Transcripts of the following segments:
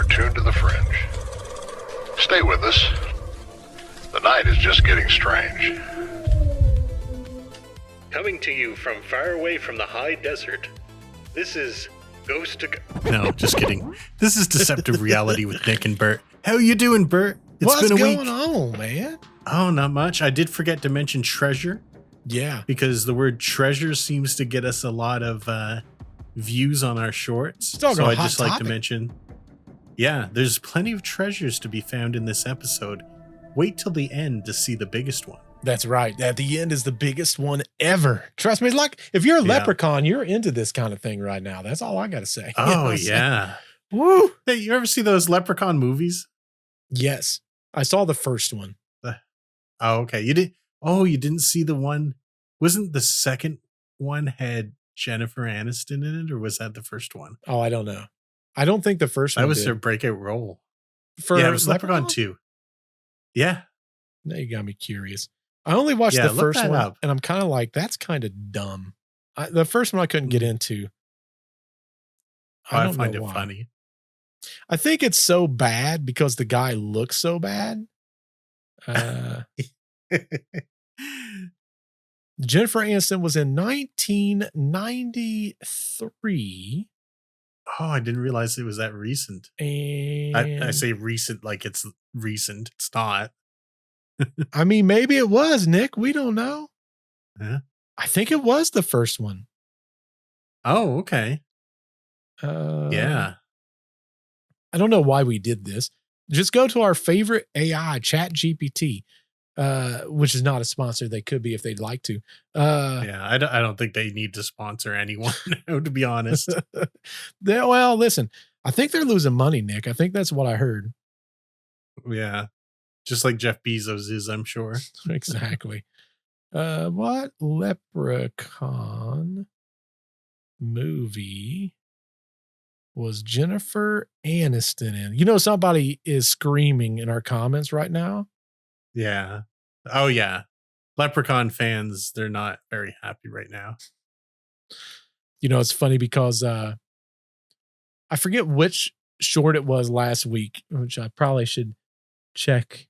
You're tuned to the Fringe. Stay with us. The night is just getting strange. Coming to you from far away from the high desert, this is Ghost to... No, just kidding. This is Deceptive Reality with Nick and Bert. How you doing, Bert? What's been a week. going on, man? Oh, not much. I did forget to mention treasure. Yeah. Because the word treasure seems to get us a lot of views on our shorts. So I just like to mention, yeah, there's plenty of treasures to be found in this episode. Wait till the end to see the biggest one. That's right. At the end is the biggest one ever. Trust me. It's like if you're a leprechaun, you're into this kind of thing right now. That's all I got to say. Oh, yeah. Woo. Hey, you ever see those leprechaun movies? Yes. I saw the first one. Oh, okay. You didn't see the one? Wasn't the second one had Jennifer Aniston in it, or was that the first one? Oh, I don't know. I don't think the first one That was did. their breakout role. Yeah, it was Leprechaun 2. Yeah. Now you got me curious. I only watched the first one, and I'm kind of like, that's kind of dumb. The first one I couldn't get into. I find it funny. I think it's so bad because the guy looks so bad. Jennifer Aniston was in 1993. Oh, I didn't realize it was that recent. And I say recent like it's recent. It's not. I mean, maybe it was, Nick. We don't know. Yeah. I think it was the first one. Oh, okay. Yeah. I don't know why we did this. Just go to our favorite AI, ChatGPT, which is not a sponsor. They could be if they'd like to. Yeah, I don't think they need to sponsor anyone, to be honest. Well, listen, I think they're losing money, Nick. I think that's what I heard. Yeah. Just like Jeff Bezos is, I'm sure. Exactly. What leprechaun movie was Jennifer Aniston in? You know, somebody is screaming in our comments right now. Yeah. Oh, yeah. Leprechaun fans, they're not very happy right now. You know, it's funny because I forget which short it was last week, which I probably should check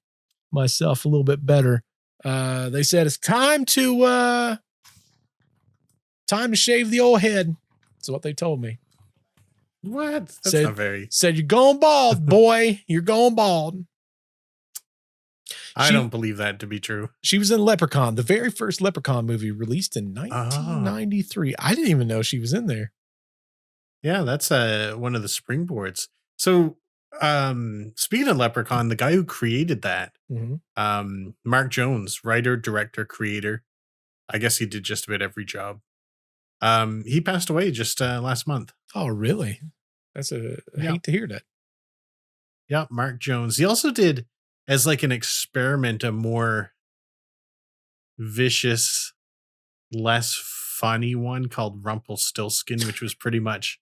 myself a little bit better. They said it's time to shave the old head. That's what they told me. What? That's not very. Said you're going bald, boy. You're going bald. I don't believe that to be true. She was in Leprechaun, the very first Leprechaun movie released in 1993. I didn't even know she was in there. Yeah, that's one of the springboards. So, speaking of Leprechaun, the guy who created that, Mark Jones, writer, director, creator, I guess he did just about every job. He passed away just last month. Oh, really? I hate to hear that. Yeah, Mark Jones. He also did, as like an experiment, a more vicious, less funny one called Rumpelstiltskin, which was pretty much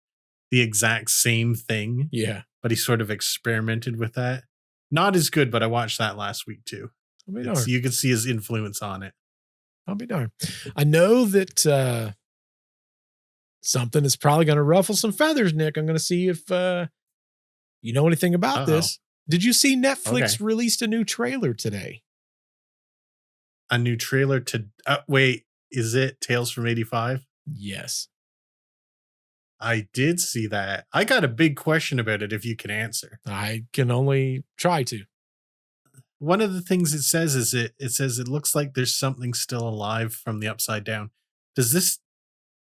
the exact same thing. Yeah. But he sort of experimented with that. Not as good, but I watched that last week too. You could see his influence on it. I'll be darned. I know that something is probably going to ruffle some feathers, Nick. I'm going to see if you know anything about this. Did you see Netflix released a new trailer today? A new trailer to wait, is it Tales from 85? Yes. I did see that. I got a big question about it if you can answer. I can only try to. One of the things it says is it says it looks like there's something still alive from the Upside Down. Does this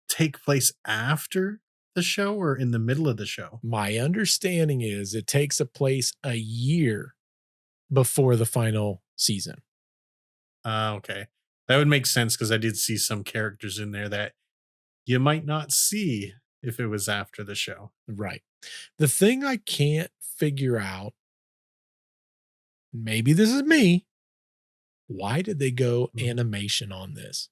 take place after the show or in the middle of the show? My understanding is it takes place a year before the final season. Okay. That would make sense because I did see some characters in there that you might not see if it was after the show. Right. The thing I can't figure out, maybe this is me, why did they go animation on this?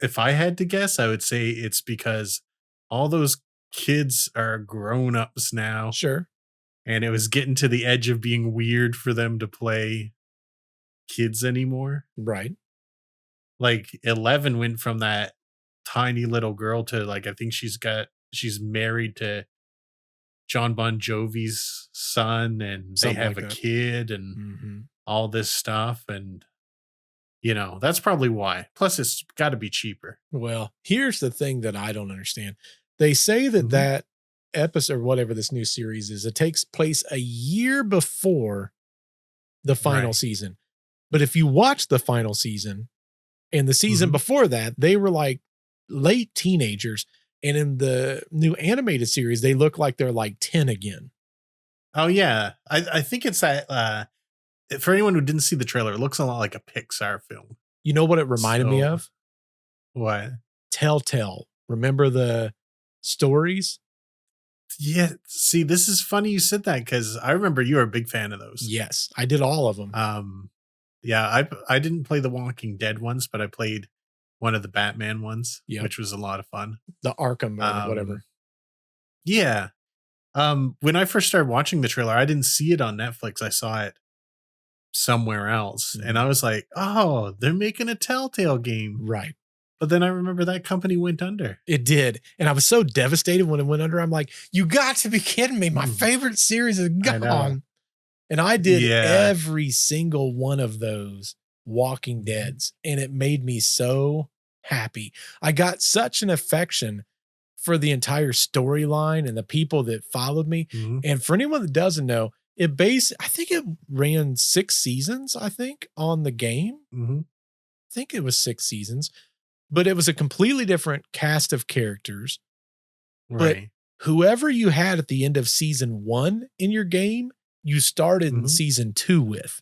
If I had to guess, I would say it's because all those kids are grown-ups now. Sure. And it was getting to the edge of being weird for them to play kids anymore. Right. Like 11 went from that tiny little girl to like, I think she's married to John Bon Jovi's son, and Something they have like a that. kid, and Mhm. all this stuff, and that's probably why. Plus, it's got to be cheaper. Well, here's the thing that I don't understand. They say that Mhm. that episode, whatever this new series is, it takes place a year before the final Right. season. But if you watch the final season and the season Mhm. before that, they were like late teenagers. And in the new animated series, they look like they're like 10 again. Oh yeah, I think it's that. For anyone who didn't see the trailer, it looks a lot like a Pixar film. You know what it reminded me So- of? What? Telltale. Remember the stories? Yeah. See, this is funny you said that because I remember you were a big fan of those. Yes, I did all of them. Yeah, I didn't play the Walking Dead ones, but I played one of the Batman ones, Yep. which was a lot of fun. The Arkham or whatever. Yeah. When I first started watching the trailer, I didn't see it on Netflix. I saw it somewhere else, and I was like, "Oh, they're making a Telltale game." Right. But then I remember that company went under. It did. And I was so devastated when it went under. I'm like, you got to be kidding me. My Mm. favorite series is I know. gone. And I did Yeah. every single one of those Walking Deads. And it made me so happy. I got such an affection for the entire storyline and the people that followed me. Mhm. And for anyone that doesn't know, I think it ran 6 seasons, I think, on the game. Mhm. I think it was 6 seasons. But it was a completely different cast of characters. Right. Whoever you had at the end of season 1 in your game, you started in Mhm. season 2 with.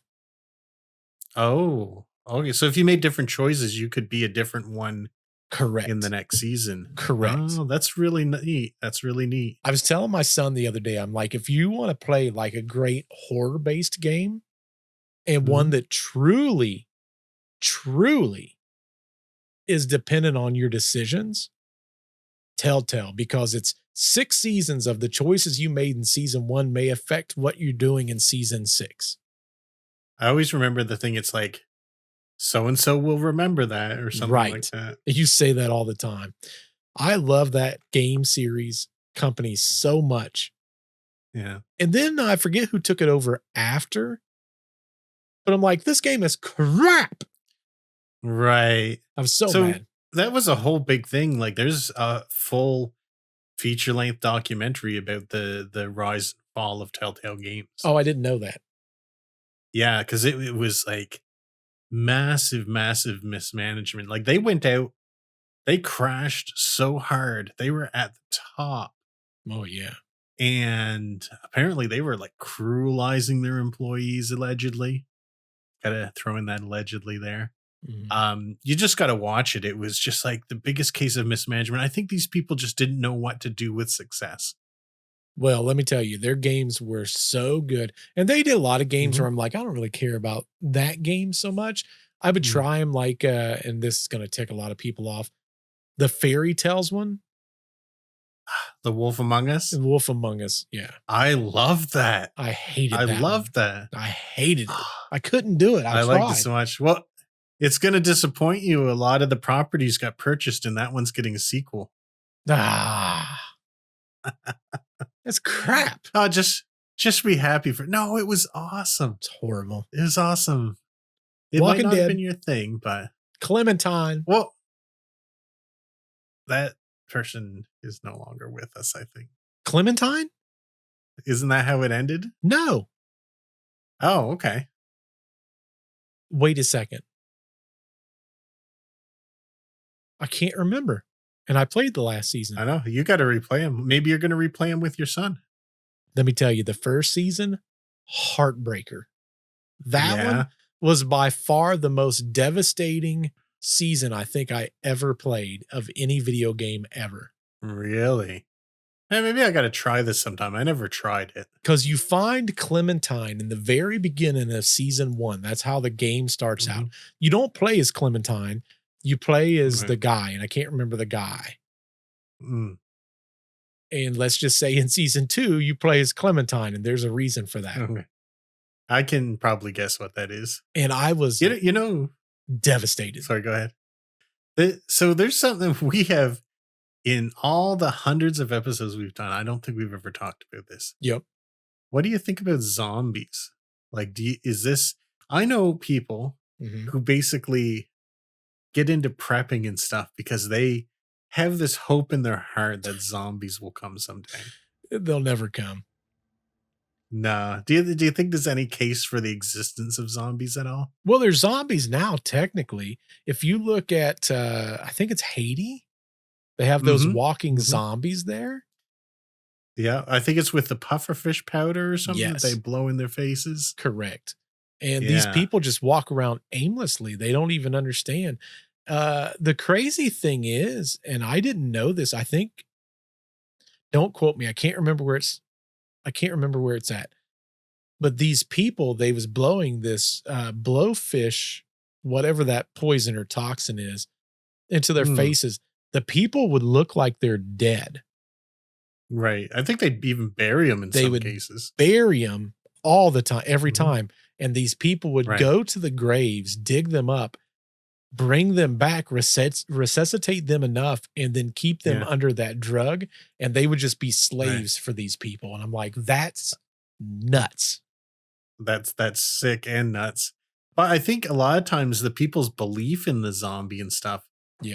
Oh, okay. So if you made different choices, you could be a different one Correct. in the next season. Correct. Oh, that's really neat. That's really neat. I was telling my son the other day, I'm like, if you want to play like a great horror based game and one that truly, truly is dependent on your decisions, Telltale, because it's 6 seasons of the choices you made in season 1 may affect what you're doing in season 6. I always remember the thing. It's like, so and so will remember that, or something like Right. that. You say that all the time. I love that game series company so much. Yeah. And then I forget who took it over after, but I'm like, this game is crap. Right. I was so So- mad. That was a whole big thing. Like, there's a full feature-length documentary about the rise and fall of Telltale Games. Oh, I didn't know that. Yeah, because it was like massive mismanagement. Like, they went out, they crashed so hard. They were at the top. Oh, yeah. And apparently they were like cruelizing their employees, allegedly. Gotta throw in that allegedly there. Mhm. You just gotta watch it. It was just like the biggest case of mismanagement. I think these people just didn't know what to do with success. Well, let me tell you, their games were so good. And they did a lot of games Mhm. where I'm like, I don't really care about that game so much. I would Mhm. try them like, and this is going to tick a lot of people off. The Fairy Tales one, The Wolf Among Us. and Wolf Among Us. Yeah. I love that. I hated I that. loved that. I hated it. I couldn't do it. I liked tried. it so much. Well, it's gonna disappoint you. A lot of the properties got purchased, and that one's getting a sequel. Ah. That's crap. Oh, just be happy for. No, it was awesome. It's horrible. It was awesome. It Walking might not have Dead. been your thing, but Clementine. well, that person is no longer with us. I think. Clementine? Isn't that how it ended? No. Oh, okay. Wait a second. I can't remember. And I played the last season. I know you got to replay him. Maybe you're going to replay him with your son. Let me tell you, the first season, heartbreaker. That Yeah. one was by far the most devastating season I think I ever played of any video game ever. Really? Hey, maybe I got to try this sometime. I never tried it. Because you find Clementine in the very beginning of season 1. That's how the game starts out. You don't play as Clementine. You play as Right. the guy, and I can't remember the guy. Mm. And let's just say in season 2, you play as Clementine, and there's a reason for that. Okay. I can probably guess what that is. And I was You know, devastated. sorry, go ahead. So there's something we have in all the hundreds of episodes we've done, I don't think we've ever talked about this. Yep. What do you think about zombies? Like, is this? I know people who basically get into prepping and stuff because they have this hope in their heart that zombies will come someday. They'll never come. Nah. Do you think there's any case for the existence of zombies at all? Well, there's zombies now, technically. If you look at, I think it's Haiti, they have those walking zombies there. Yeah, I think it's with the pufferfish powder or something that they blow in their faces. Correct. And these people just walk around aimlessly. They don't even understand. The crazy thing is, and I didn't know this, I think, don't quote me, I can't remember where it's at. But these people, they was blowing this blowfish, whatever that poison or toxin is, into their faces. The people would look like they're dead. Right. I think they'd even bury them in some cases. Bury them all the time, every time. And these people would go to the graves, dig them up, bring them back, resuscitate them enough, and then keep them under that drug. And they would just be slaves for these people. And I'm like, that's nuts. That's sick and nuts. But I think a lot of times the people's belief in the zombie and stuff,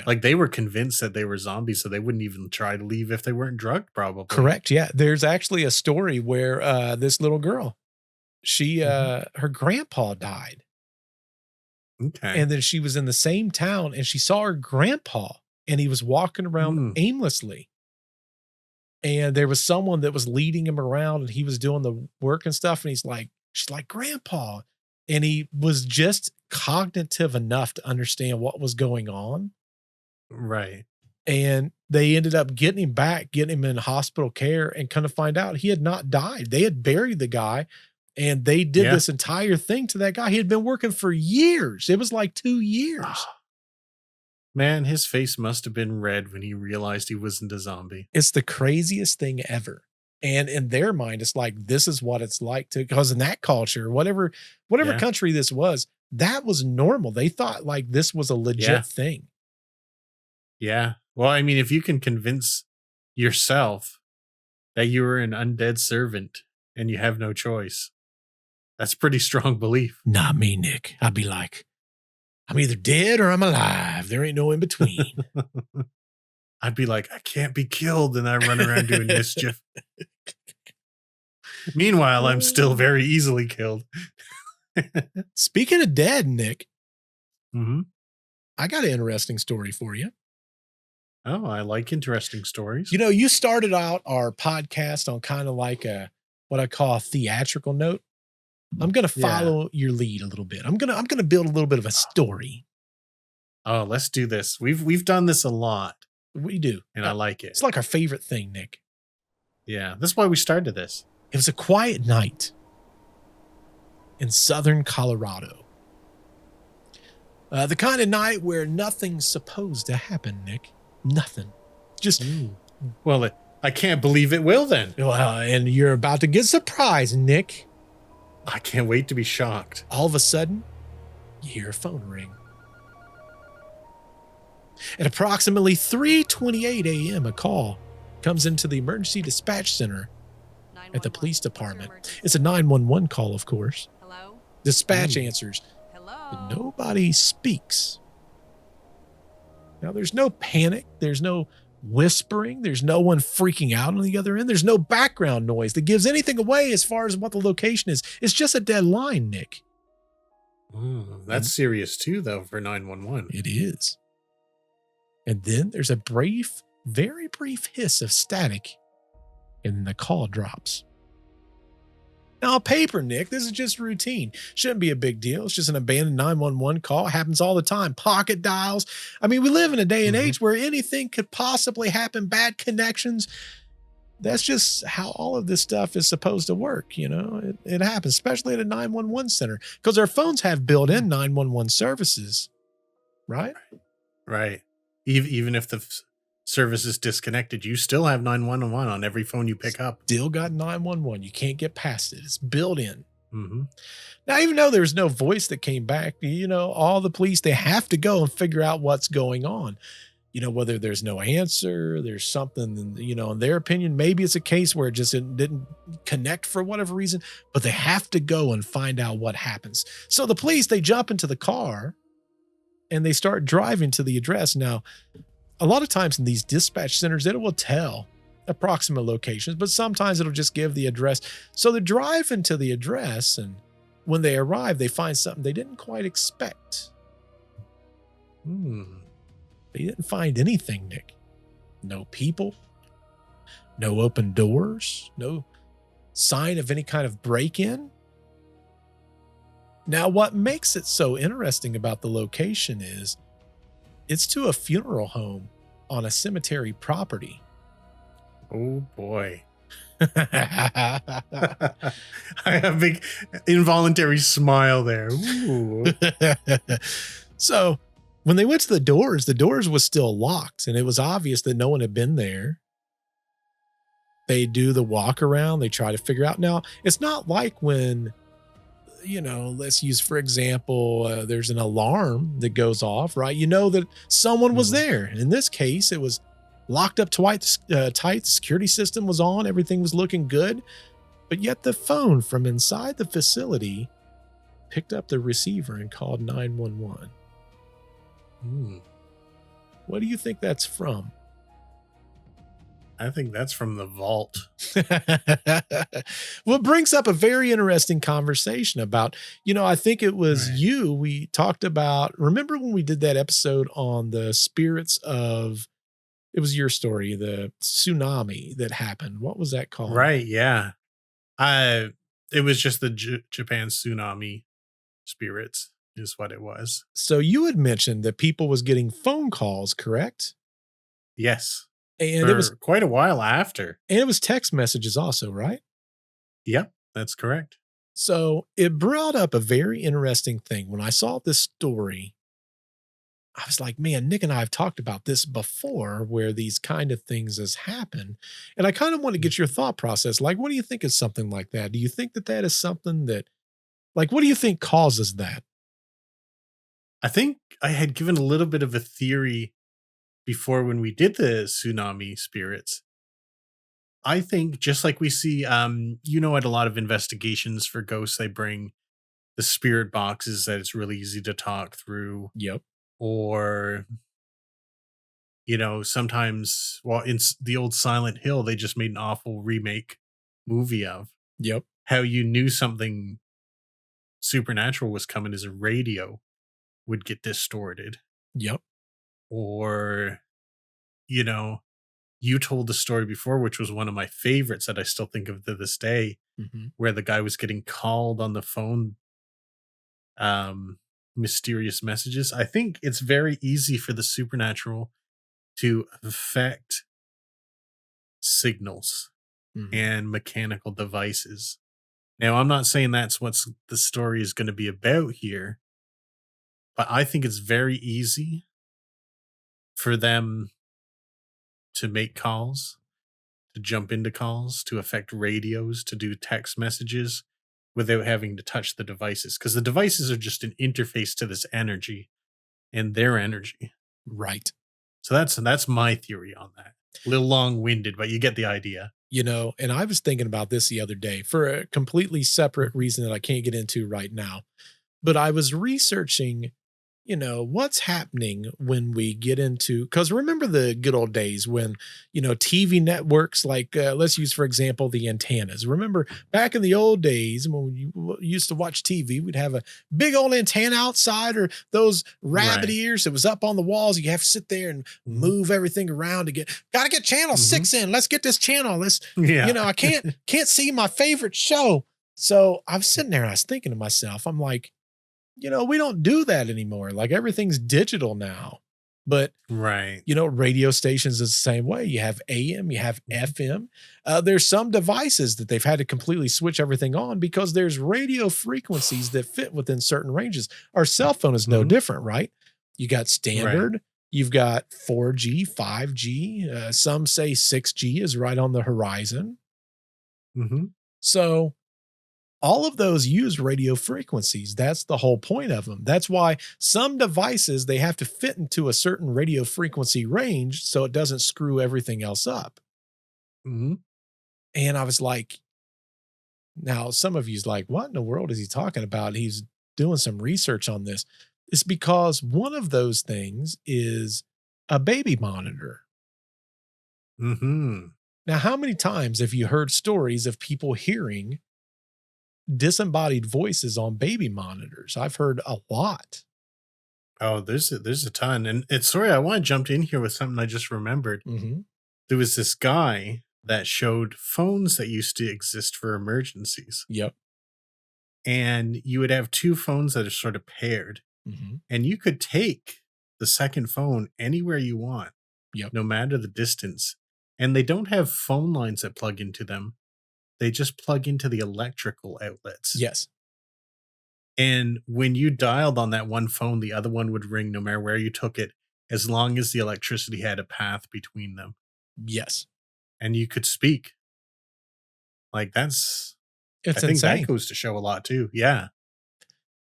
like they were convinced that they were zombies, so they wouldn't even try to leave if they weren't drugged, probably. Correct. Yeah. There's actually a story where this little girl, she her grandpa died. Okay. And then she was in the same town and she saw her grandpa and he was walking around aimlessly. And there was someone that was leading him around and he was doing the work and stuff. And she's like, Grandpa. And he was just cognitive enough to understand what was going on. Right. And they ended up getting him back, getting him in hospital care, and kind of find out he had not died. They had buried the guy and they did this entire thing to that guy. He had been working for years. It was like 2 years. Man, his face must have been red when he realized he wasn't a zombie. It's the craziest thing ever. And in their mind, it's like, this is what it's like to, because in that culture, whatever country this was, that was normal. They thought like this was a legit thing. Yeah. Well, I mean, if you can convince yourself that you were an undead servant and you have no choice, that's pretty strong belief. Not me, Nick. I'd be like, I'm either dead or I'm alive. There ain't no in between. I'd be like, I can't be killed. And I run around doing mischief. Meanwhile, I'm still very easily killed. Speaking of dead, Nick, I got an interesting story for you. Oh, I like interesting stories. You know, you started out our podcast on kind of like what I call a theatrical note. I'm going to follow your lead a little bit. I'm going to build a little bit of a story. Oh, let's do this. We've done this a lot. We do. And I like it. It's like our favorite thing, Nick. Yeah, that's why we started this. It was a quiet night in southern Colorado. The kind of night where nothing's supposed to happen, Nick. Nothing. Just. Well, I can't believe it will then. Well, and you're about to get surprised, Nick. I can't wait to be shocked. All of a sudden, you hear a phone ring. At approximately 3:28 a.m., a call comes into the emergency dispatch center at the police department. It's a 911 call, of course. Hello? Dispatch answers. Hello? But nobody speaks. Now, there's no panic. There's no whispering. There's no one freaking out on the other end. There's no background noise that gives anything away as far as what the location is. It's just a dead line, Nick. That's serious too, though, for 911. It is. And then there's a brief, very brief hiss of static, and the call drops. Now, on paper, Nick, this is just routine. Shouldn't be a big deal. It's just an abandoned 911 call. It happens all the time. Pocket dials. I mean, we live in a day and age where anything could possibly happen. Bad connections. That's just how all of this stuff is supposed to work. You know, it happens, especially at a 911 center, because our phones have built-in 911 services, right? Right. Even if the service is disconnected, you still have 911 on every phone you pick up. Still got 911. You can't get past it. It's built in. Now, even though there's no voice that came back, you know, all the police, they have to go and figure out what's going on. whether there's no answer, there's something, in their opinion, maybe it's a case where it just didn't connect for whatever reason, but they have to go and find out what happens. So the police, they jump into the car and they start driving to the address. Now, a lot of times in these dispatch centers, it will tell approximate locations, but sometimes it'll just give the address. So they drive into the address, and when they arrive, they find something they didn't quite expect. They didn't find anything, Nick. No people, no open doors, no sign of any kind of break-in. Now, what makes it so interesting about the location is it's to a funeral home on a cemetery property. Oh, boy. I have a big involuntary smile there. Ooh. So when they went to the doors was still locked, and it was obvious that no one had been there. They do the walk around. They try to figure out. Now, it's not like when, let's use, for example, there's an alarm that goes off, right? You know that someone was there. In this case, it was locked up tight. The security system was on. Everything was looking good. But yet the phone from inside the facility picked up the receiver and called 911. What do you think that's from? I think that's from the vault. Well, it brings up a very interesting conversation about, I think it was you. We talked about, remember when we did that episode on the spirits of, it was your story, the tsunami that happened. What was that called? Right. Yeah. It was just the Japan tsunami spirits is what it was. So you had mentioned that people was getting phone calls, correct? Yes. And it was quite a while after. And it was text messages also, right? Yep, that's correct. So it brought up a very interesting thing. When I saw this story, I was like, man, Nick and I have talked about this before, where these kind of things has happened. And I kind of want to get your thought process. Like, what do you think is something like that? Do you think that is something that, like, what do you think causes that? I think I had given a little bit of a theory before when we did the tsunami spirits. I think just like we see, at a lot of investigations for ghosts, they bring the spirit boxes that it's really easy to talk through. Yep. Or, sometimes, in the old Silent Hill, they just made an awful remake movie of. Yep. How you knew something supernatural was coming as a radio would get distorted. Yep. Or, you told the story before, which was one of my favorites that I still think of to this day, where the guy was getting called on the phone, mysterious messages. I think it's very easy for the supernatural to affect signals and mechanical devices. Now, I'm not saying that's what the story is going to be about here, but I think it's very easy for them to make calls, to jump into calls, to affect radios, to do text messages without having to touch the devices. Because the devices are just an interface to this energy and their energy. Right. So that's my theory on that. A little long-winded, but you get the idea. And I was thinking about this the other day for a completely separate reason that I can't get into right now. But I was researching, what's happening when we get into, because remember the good old days when, TV networks, like let's use, for example, the antennas. Remember back in the old days when you used to watch TV, we'd have a big old antenna outside, or those rabbit ears that was up on the walls. You have to sit there and move everything around to gotta get channel 6 in. Let's get this channel. I can't see my favorite show. So I'm sitting there and I was thinking to myself, I'm like, we don't do that anymore. Like, everything's digital now. But, radio stations is the same way. You have AM, you have FM. There's some devices that they've had to completely switch everything on because there's radio frequencies that fit within certain ranges. Our cell phone is no different, right? You got standard, you've got 4G, 5G. Some say 6G is right on the horizon. So all of those use radio frequencies. That's the whole point of them. That's why some devices, they have to fit into a certain radio frequency range so it doesn't screw everything else up. Mm-hmm. And I was like, now some of you's like, what in the world is he talking about? He's doing some research on this. It's because one of those things is a baby monitor. Mm-hmm. Now, how many times have you heard stories of people hearing disembodied voices on baby monitors? I've heard a lot. Oh, there's a ton. And sorry, I want to jump in here with something I just remembered. Mm-hmm. There was this guy that showed phones that used to exist for emergencies. Yep. And you would have two phones that are sort of paired. Mm-hmm. And you could take the second phone anywhere you want. Yep. No matter the distance. And they don't have phone lines that plug into them. They just plug into the electrical outlets. Yes. And when you dialed on that one phone, the other one would ring no matter where you took it, as long as the electricity had a path between them. Yes. And you could speak. Like it's I think insane. that goes to show a lot too. Yeah.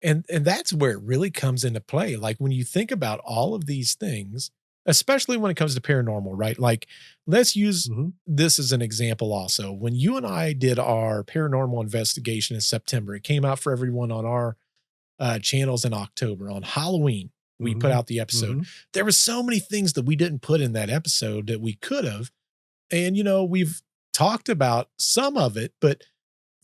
And that's where it really comes into play. Like when you think about all of these things, especially when it comes to paranormal, right? Like let's use this as an example also. When you and I did our paranormal investigation in September, it came out for everyone on our channels in October. On Halloween, we put out the episode. There were so many things that we didn't put in that episode that we could have. And, we've talked about some of it, but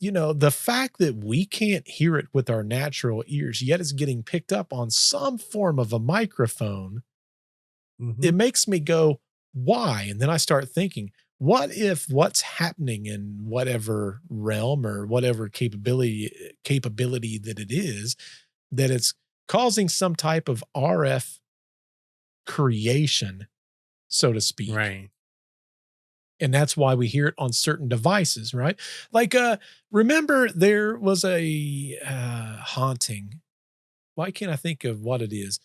the fact that we can't hear it with our natural ears, yet it's getting picked up on some form of a microphone, it makes me go, why? And then I start thinking, what if what's happening in whatever realm or whatever capability that it is, that it's causing some type of RF creation, so to speak. Right. And that's why we hear it on certain devices, right? Like, remember there was a haunting. Why can't I think of what it is?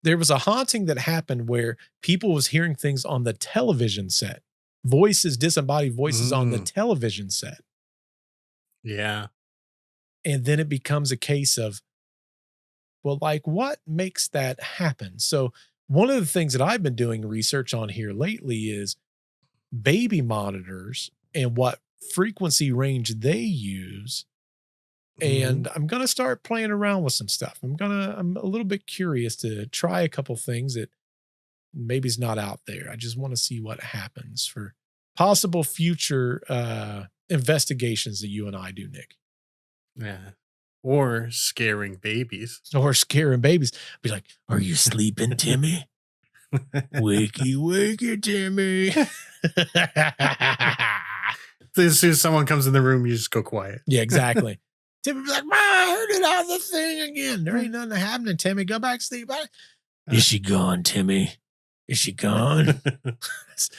There was a haunting that happened where people was hearing things on the television set. Voices, disembodied voices on the television set. Yeah. And then it becomes a case of, well, like what makes that happen? So one of the things that I've been doing research on here lately is baby monitors and what frequency range they use. And I'm going to start playing around with some stuff. I'm a little bit curious to try a couple things that maybe is not out there. I just want to see what happens for possible future investigations that you and I do, Nick. Yeah. Or scaring babies. Be like, are you sleeping, Timmy? Wakey, wakey, Timmy. As soon as someone comes in the room, you just go quiet. Yeah, exactly. Timmy be like, I heard it on the thing again. There ain't nothing happening, Timmy. Go back to sleep. Is she gone, Timmy? Is she gone?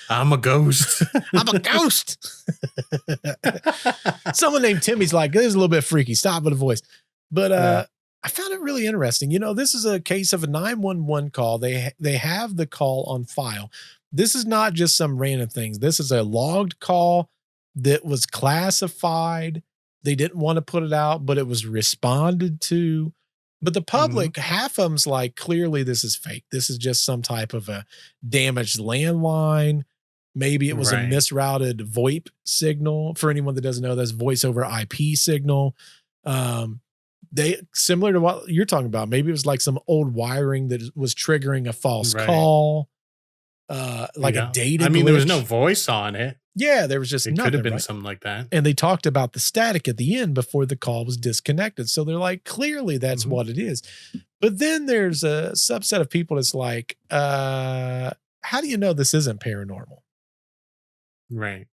I'm a ghost. I'm a ghost. Someone named Timmy's like, this is a little bit freaky. Stop with the voice. But I found it really interesting. This is a case of a 911 call. They have the call on file. This is not just some random things. This is a logged call that was classified. They didn't want to put it out, but it was responded to. But the public, half of them's like, clearly this is fake. This is just some type of a damaged landline. Maybe it was a misrouted VoIP signal. For anyone that doesn't know, that's voice over IP signal. They similar to what you're talking about. Maybe it was like some old wiring that was triggering a false call. Like a data glitch. There was no voice on it. Yeah, there was just nothing. It could have been something like that. And they talked about the static at the end before the call was disconnected. So they're like, clearly that's what it is. But then there's a subset of people that's like, how do you know this isn't paranormal? Right.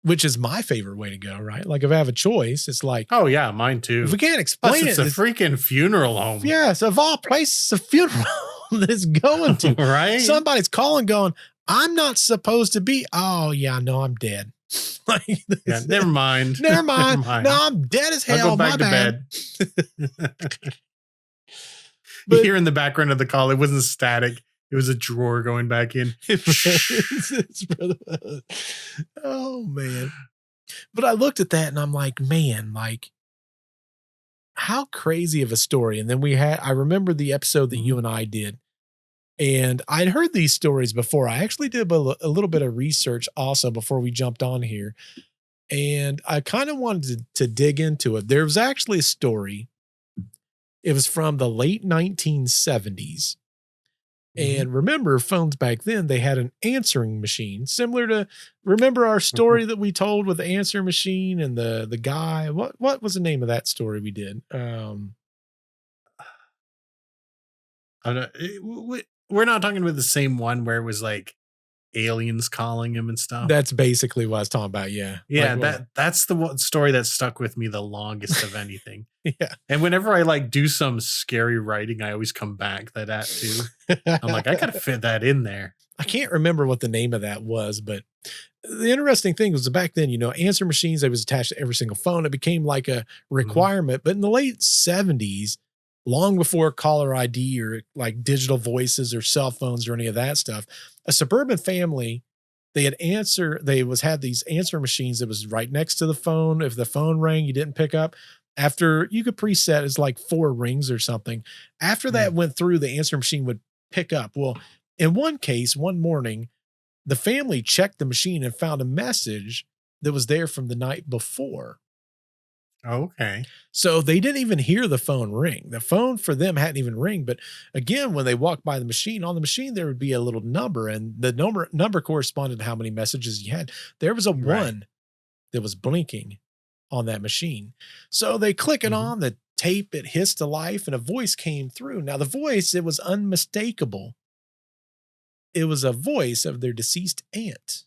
Which is my favorite way to go, right? Like if I have a choice, it's like, oh yeah, mine too. If we can't explain it's a freaking funeral home. Yeah, so of all places, a funeral that's going to. Right. Somebody's calling going, I'm not supposed to be. Oh yeah, no, I'm dead. Never mind. Never mind. No, I'm dead as hell. I'll go back to bed. But you hear in the background of the call, it wasn't static. It was a drawer going back in. Oh man. But I looked at that and I'm like, man, like, how crazy of a story. And then I remember the episode that you and I did, and I'd heard these stories before. I actually did a little bit of research also before we jumped on here. And I kind of wanted to dig into it. There was actually a story. It was from the late 1970s. And remember, phones back then, they had an answering machine, similar to, remember our story that we told with the answering machine and the guy? What was the name of that story we did? We're not talking about the same one where it was like aliens calling him and stuff. That's basically what I was talking about. Yeah. Yeah, Like, that's the one story that stuck with me the longest of anything. yeah. And whenever I like do some scary writing, I always come back to that too. I'm like, I gotta fit that in there. I can't remember what the name of that was, but the interesting thing was that back then, answer machines, they was attached to every single phone. It became like a requirement. But in the late 70s, long before caller ID or like digital voices or cell phones or any of that stuff, a suburban family, they had these answer machines that was right next to the phone. If the phone rang, you didn't pick up. After you could preset it's like 4 rings or something. After that went through, the answer machine would pick up. Well, in one case, one morning, the family checked the machine and found a message that was there from the night before. Okay. So they didn't even hear the phone ring. The phone for them hadn't even ring. But again, when they walked by the machine, on the machine, there would be a little number, and the number corresponded to how many messages you had. There was a 1 that was blinking on that machine. So they click it on the tape, it hissed to life, and a voice came through. Now the voice, it was unmistakable. It was a voice of their deceased aunt.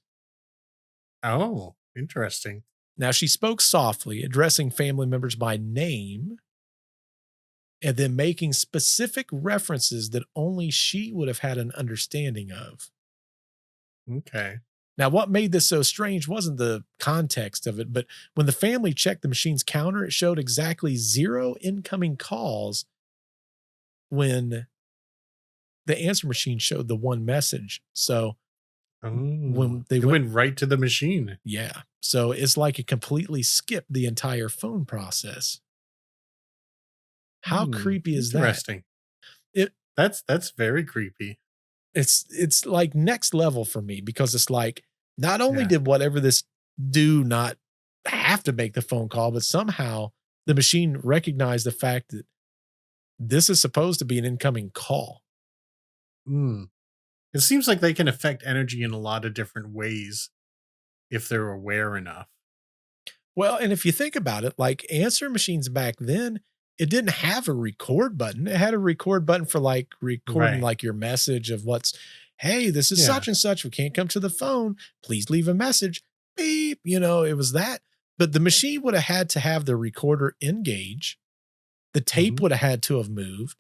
Oh, interesting. Now, she spoke softly, addressing family members by name, and then making specific references that only she would have had an understanding of. Okay. Now, what made this so strange wasn't the context of it, but when the family checked the machine's counter, it showed exactly 0 incoming calls when the answer machine showed the 1 message. So when they went right to the machine. Yeah. So it's like it completely skipped the entire phone process. How creepy is that? Interesting. That's very creepy. It's like next level for me, because it's like, not only did whatever this do not have to make the phone call, but somehow the machine recognized the fact that this is supposed to be an incoming call. It seems like they can affect energy in a lot of different ways if they're aware enough. Well, and if you think about it, like answer machines back then, it didn't have a record button. It had a record button for like recording like your message of hey, this is such and such. We can't come to the phone. Please leave a message. Beep. It was that. But the machine would have had to have the recorder engage. The tape would have had to have moved.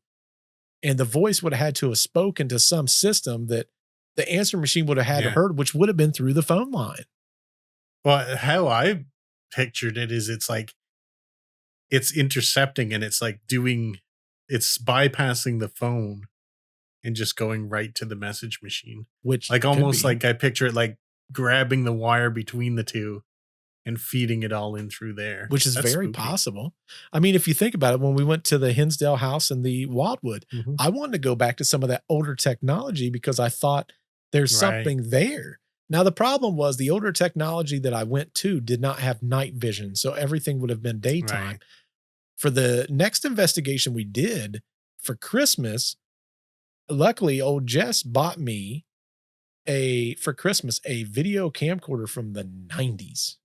And the voice would have had to have spoken to some system that the answer machine would have had to heard, which would have been through the phone line. Well, how I pictured it is it's like it's intercepting and it's like it's bypassing the phone and just going right to the message machine. Which like almost like I picture it like grabbing the wire between the two and feeding it all in through there. Which is very possible. I mean, if you think about it, when we went to the Hinsdale house in the Wildwood, I wanted to go back to some of that older technology because I thought there's something there. Now, the problem was the older technology that I went to did not have night vision, so everything would have been daytime. For the next investigation we did for Christmas, luckily, old Jess bought me for Christmas a video camcorder from the 90s.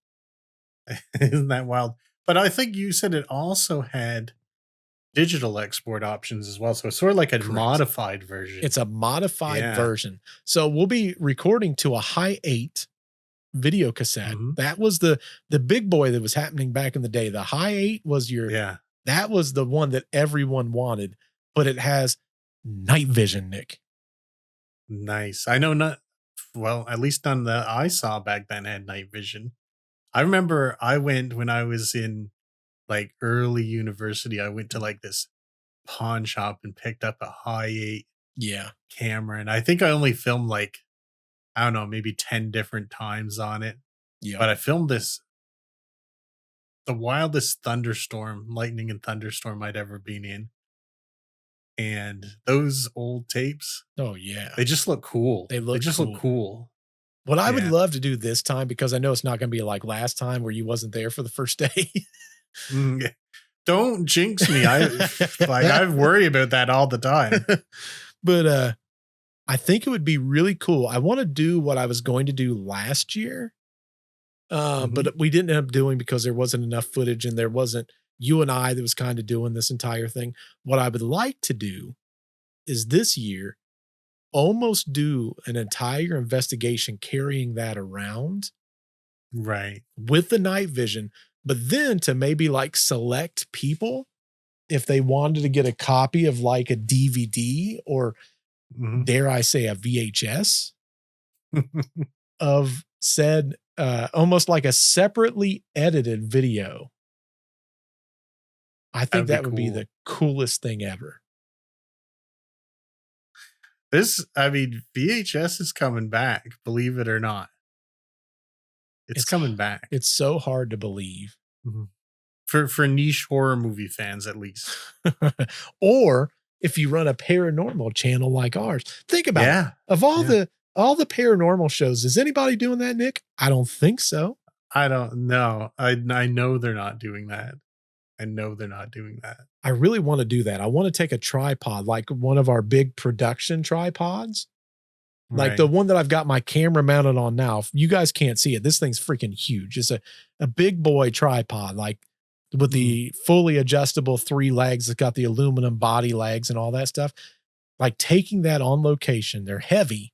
Isn't that wild? But I think you said it also had digital export options as well. So it's sort of like a modified version. It's a modified version. So we'll be recording to a high 8 video cassette. That was the big boy that was happening back in the day. The high 8 was that was the one that everyone wanted, but it has night vision, Nick. Nice. I know at least on the I saw back then had night vision. I remember when I was in like early university, I went to like this pawn shop and picked up a high 8 camera. And I think I only filmed like, I don't know, maybe 10 different times on it. Yeah. But I filmed this the wildest lightning and thunderstorm I'd ever been in. And those old tapes, Oh yeah. they just look cool. They look just cool. look cool. What I would Yeah. love to do this time, because I know it's not going to be like last time where you wasn't there for the first day. Yeah. Don't jinx me. I worry about that all the time. But I think it would be really cool. I want to do what I was going to do last year. But we didn't end up doing because there wasn't enough footage and there wasn't you and I that was kind of doing this entire thing. What I would like to do is this year almost do an entire investigation carrying that around Right. with the night vision, but then to maybe like select people if they wanted to get a copy of like a DVD or dare I say a VHS of said almost like a separately edited video. I think that would be the coolest thing ever. VHS is coming back, believe it or not. It's coming back. It's so hard to believe. For niche horror movie fans, at least. Or if you run a paranormal channel like ours, think about it. Of all the paranormal shows, is anybody doing that, Nick? I don't think so. I don't know. I know they're not doing that. I really want to do that. I want to take a tripod, like one of our big production tripods, like the one that I've got my camera mounted on now. If you guys can't see it, this thing's freaking huge. It's a big boy tripod, like with the fully adjustable 3 legs. It's got the aluminum body legs and all that stuff. Like taking that on location, they're heavy,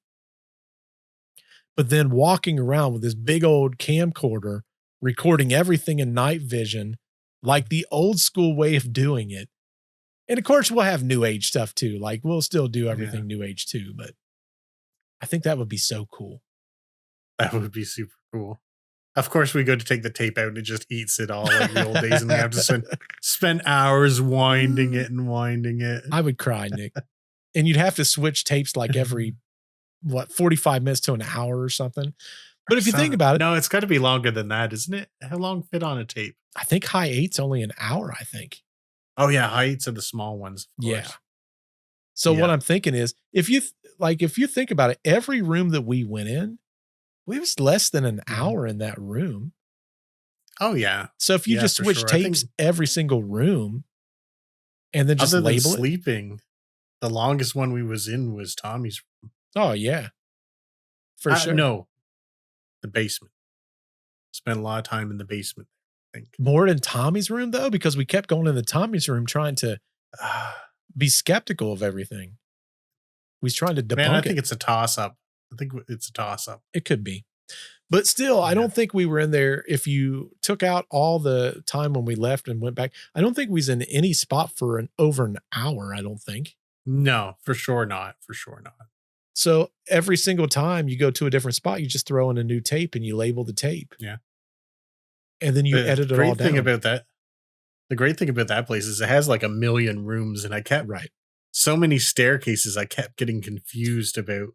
but then walking around with this big old camcorder, recording everything in night vision, like the old school way of doing it. And of course, we'll have new age stuff too. Like we'll still do everything new age too, but I think that would be so cool. That would be super cool. Of course, we go to take the tape out and it just eats it all like the old days, and we have to spend hours winding it. I would cry, Nick. And you'd have to switch tapes like every 45 minutes to an hour or something. But if you think about it, no, it's got to be longer than that, isn't it? How long fit on a tape? I think high 8's only an hour, I think. Oh yeah, high 8's are the small ones. Of course. Yeah. So what I'm thinking is, if you think about it, every room that we went in, we was less than an hour in that room. Oh yeah. So if you just switch tapes every single room, and then just label it. Sleeping, the longest one we was in was Tommy's room. Oh yeah, for sure. No, the basement. Spent a lot of time in the basement. I think more than Tommy's room though, because we kept going in the Tommy's room trying to be skeptical of everything. We was trying to debunk I think it's a toss up. It could be. But still, I don't think we were in there. If you took out all the time when we left and went back, I don't think we was in any spot for over an hour, I don't think. No, for sure not. So every single time you go to a different spot, you just throw in a new tape and you label the tape. Yeah. And then you edit it all down. The great thing about that place is it has like 1 million rooms, and I kept so many staircases. I kept getting confused about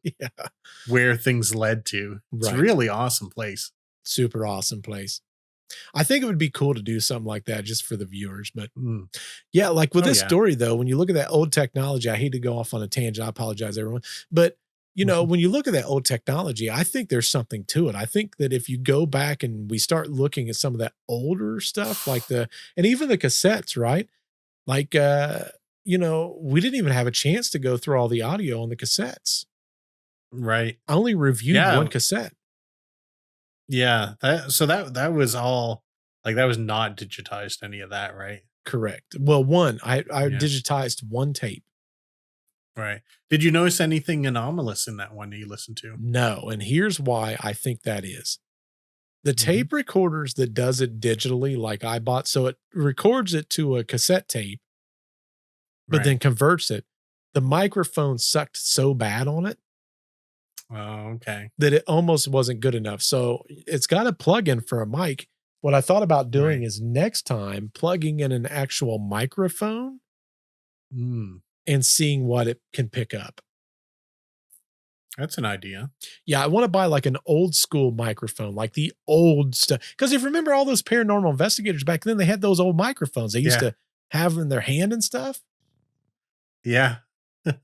where things led to. It's a really awesome place. Super awesome place. I think it would be cool to do something like that just for the viewers. But yeah, like with this story though, when you look at that old technology, I hate to go off on a tangent. I apologize, everyone. But you know, when you look at that old technology, I think there's something to it. I think that if you go back and we start looking at some of that older stuff, like and even the cassettes, right? Like, you know, we didn't even have a chance to go through all the audio on the cassettes. Right. I only reviewed one cassette. Yeah. That was all like, that was not digitized, any of that, right? Correct. Well, I digitized one tape. Right. Did you notice anything anomalous in that one that you listened to? No. And here's why I think that is. The tape recorders that does it digitally, like I bought, so it records it to a cassette tape, but then converts it. The microphone sucked so bad on it. Oh, okay. That it almost wasn't good enough. So it's got a plug-in for a mic. What I thought about doing is next time plugging in an actual microphone and seeing what it can pick up. That's an idea. Yeah, I want to buy like an old school microphone, like the old stuff. Because if you remember all those paranormal investigators back then, they had those old microphones they used to have in their hand and stuff. Yeah.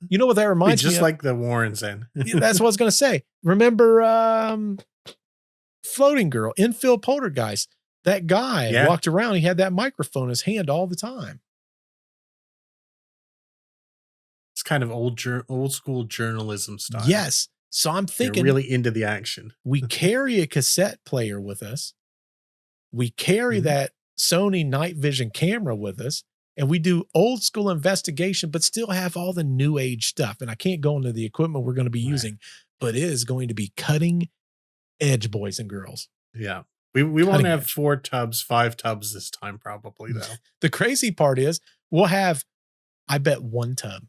You know what that reminds me just of? like the Warrens in. That's what I was going to say. Remember Floating Girl, Infield Poltergeist? That guy walked around. He had that microphone in his hand all the time. It's kind of old school journalism style. Yes. So I'm thinking They're really into the action. We carry a cassette player with us. We carry that Sony night vision camera with us, and we do old school investigation, but still have all the new age stuff. And I can't go into the equipment we're going to be using, but it is going to be cutting edge, boys and girls. Yeah. We won't have 4 tubs, 5 tubs this time, probably, though. The crazy part is we'll have, I bet, 1 tub.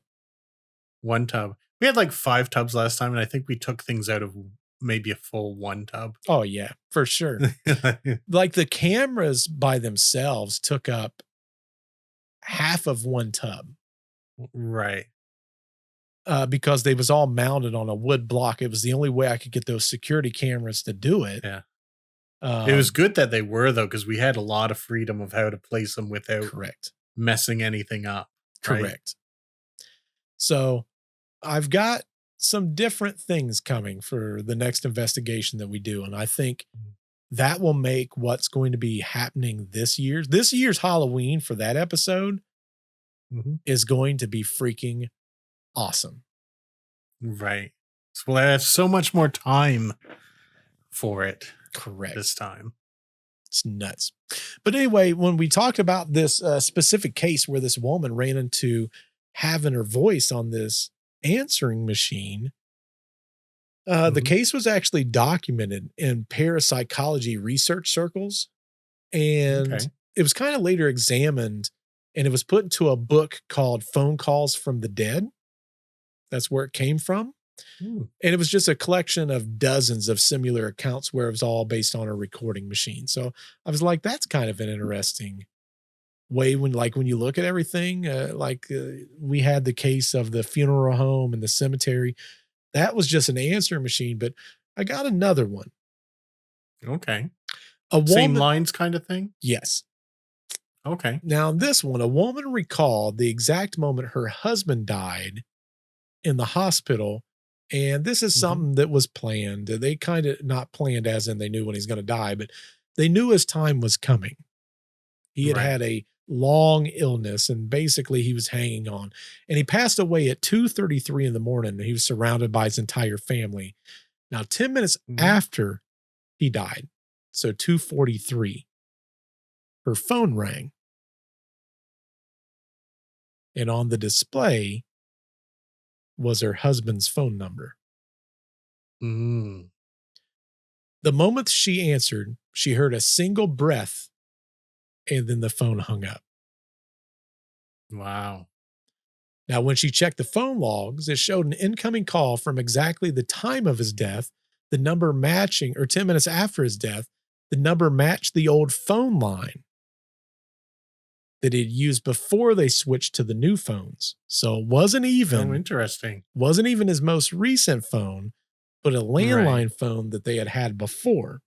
1 tub. We had like 5 tubs last time, and I think we took things out of maybe a full 1 tub. Oh, yeah, for sure. Like the cameras by themselves took up half of 1 tub. Right. Because they was all mounted on a wood block. It was the only way I could get those security cameras to do it. Yeah. It was good that they were, though, because we had a lot of freedom of how to place them without messing anything up. Correct. Right? So I've got some different things coming for the next investigation that we do. And I think that will make what's going to be happening this year's Halloween for that episode is going to be freaking awesome. Right. So we'll have so much more time for it. Correct. This time. It's nuts. But anyway, when we talked about this specific case where this woman ran into having her voice on this answering machine, the case was actually documented in parapsychology research circles. And it was kind of later examined, and it was put into a book called Phone Calls from the Dead. That's where it came from. And it was just a collection of dozens of similar accounts where it was all based on a recording machine. So I was like, that's kind of an interesting way when you look at everything, we had the case of the funeral home and the cemetery. That was just an answering machine, but I got another one. Okay. Same lines kind of thing? Yes. Okay. Now this one, a woman recalled the exact moment her husband died in the hospital. And this is something that was planned. They kind of not planned as in they knew when he's going to die, but they knew his time was coming. He had had a long illness, and basically he was hanging on. And he passed away at 2:33 in the morning. And he was surrounded by his entire family. Now, 10 minutes after he died, so 2:43, her phone rang. And on the display was her husband's phone number. The moment she answered, she heard a single breath, and then the phone hung up. Wow. Now, when she checked the phone logs, it showed an incoming call from exactly the time of his death, the number matching, or 10 minutes after his death, the number matched the old phone line that he'd used before they switched to the new phones. So it wasn't even his most recent phone, but a landline phone that they had before.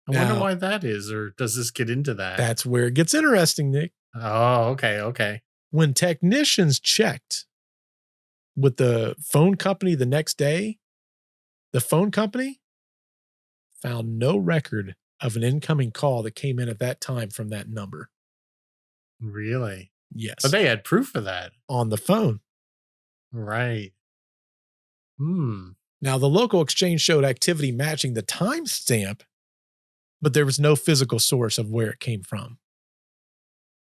I wonder why that is, or does this get into that? That's where it gets interesting, Nick. Oh, okay. When technicians checked with the phone company the next day, the phone company found no record of an incoming call that came in at that time from that number. Really? Yes. But they had proof of that. On the phone. Right. Now, the local exchange showed activity matching the timestamp, but there was no physical source of where it came from.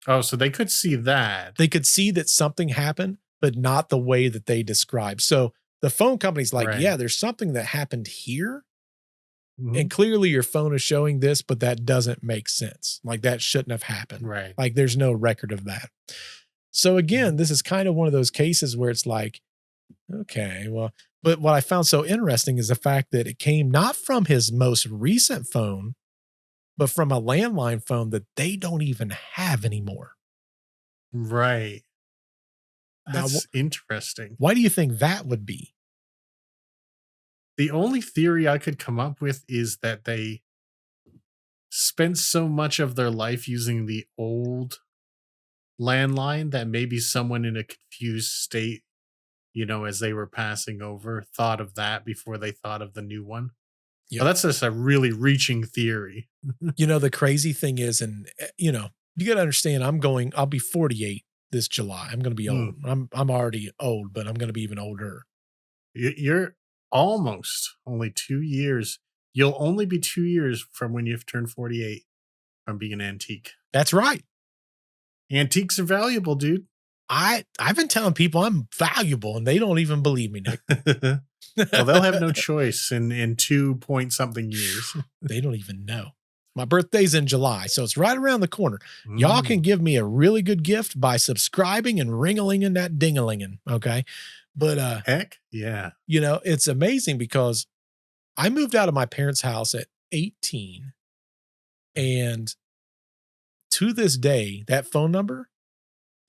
Oh, so they could see that. They could see that something happened, but not the way that they described. So the phone company's like, yeah, there's something that happened here. And clearly your phone is showing this, but that doesn't make sense. Like that shouldn't have happened. Right. Like there's no record of that. So again, this is kind of one of those cases where it's like, okay, well, but what I found so interesting is the fact that it came not from his most recent phone, but from a landline phone that they don't even have anymore. Right. That's interesting. Why do you think that would be? The only theory I could come up with is that they spent so much of their life using the old landline that maybe someone in a confused state, as they were passing over, thought of that before they thought of the new one. Yep. But that's just a really reaching theory. The crazy thing is, and you got to understand, I'll be 48 this July. I'm going to be old. I'm already old, but I'm going to be even older. You're almost only 2 years. You'll only be 2 years from when you've turned 48 from being an antique. That's right. Antiques are valuable, dude. I've been telling people I'm valuable and they don't even believe me, Nick. Well, they'll have no choice in 2 point something years. They don't even know. My birthday's in July, so it's right around the corner. Y'all can give me a really good gift by subscribing and ring-a-linging that ding-a-linging, okay? But heck, yeah. It's amazing because I moved out of my parents' house at 18, and to this day, that phone number,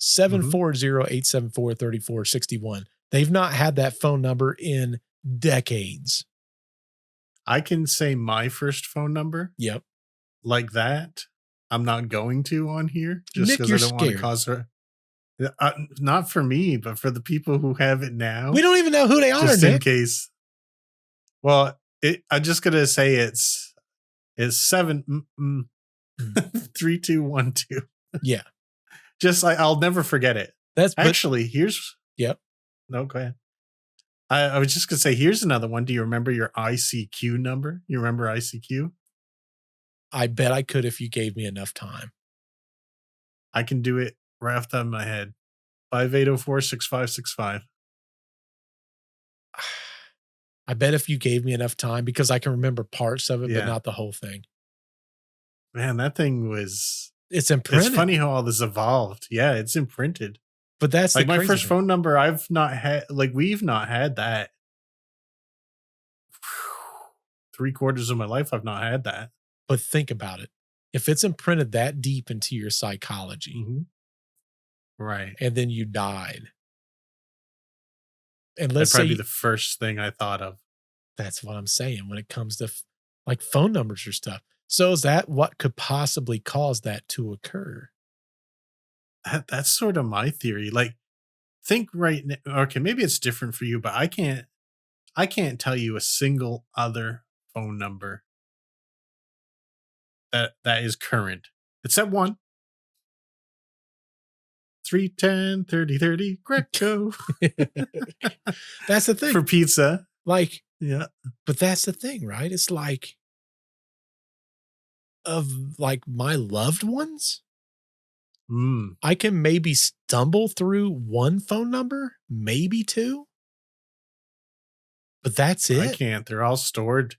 740-874-3461. They've not had that phone number in decades. I can say my first phone number. Yep. Like that. I'm not going to on here just Nick, because I don't want to cause her. Not for me, but for the people who have it now. We don't even know who they are, just Nick. in case. Well, I'm just gonna say it's 3212. Yeah. Just like I'll never forget it. Actually, here's. Yep. No, go ahead. I was just gonna say, here's another one. Do you remember your ICQ number? You remember ICQ? I bet I could if you gave me enough time. I can do it right off the top of my head. 5804-6565. I bet if you gave me enough time, because I can remember parts of it, Yeah. but not the whole thing. Man, that thing was. It's imprinted. It's funny how all this evolved. Yeah, it's imprinted. But that's like the my crazy first thing. phone number. I've not had. Like we've not had that. 3/4 of my life, I've not had that. But think about it. If it's imprinted that deep into your psychology, right, and then you died, and that'd let's probably say be the first thing I thought of. That's what I'm saying when it comes to like phone numbers or stuff. So is that what could possibly cause that to occur? That's sort of my theory. Like, think right now. Okay, maybe it's different for you, but I can't tell you a single other phone number that is current, except one. 310-3030 Greco. That's the thing. For pizza. Like, yeah. But that's the thing, right? It's like, of like my loved ones, I can maybe stumble through one phone number, maybe two. But that's it. I can't. They're all stored.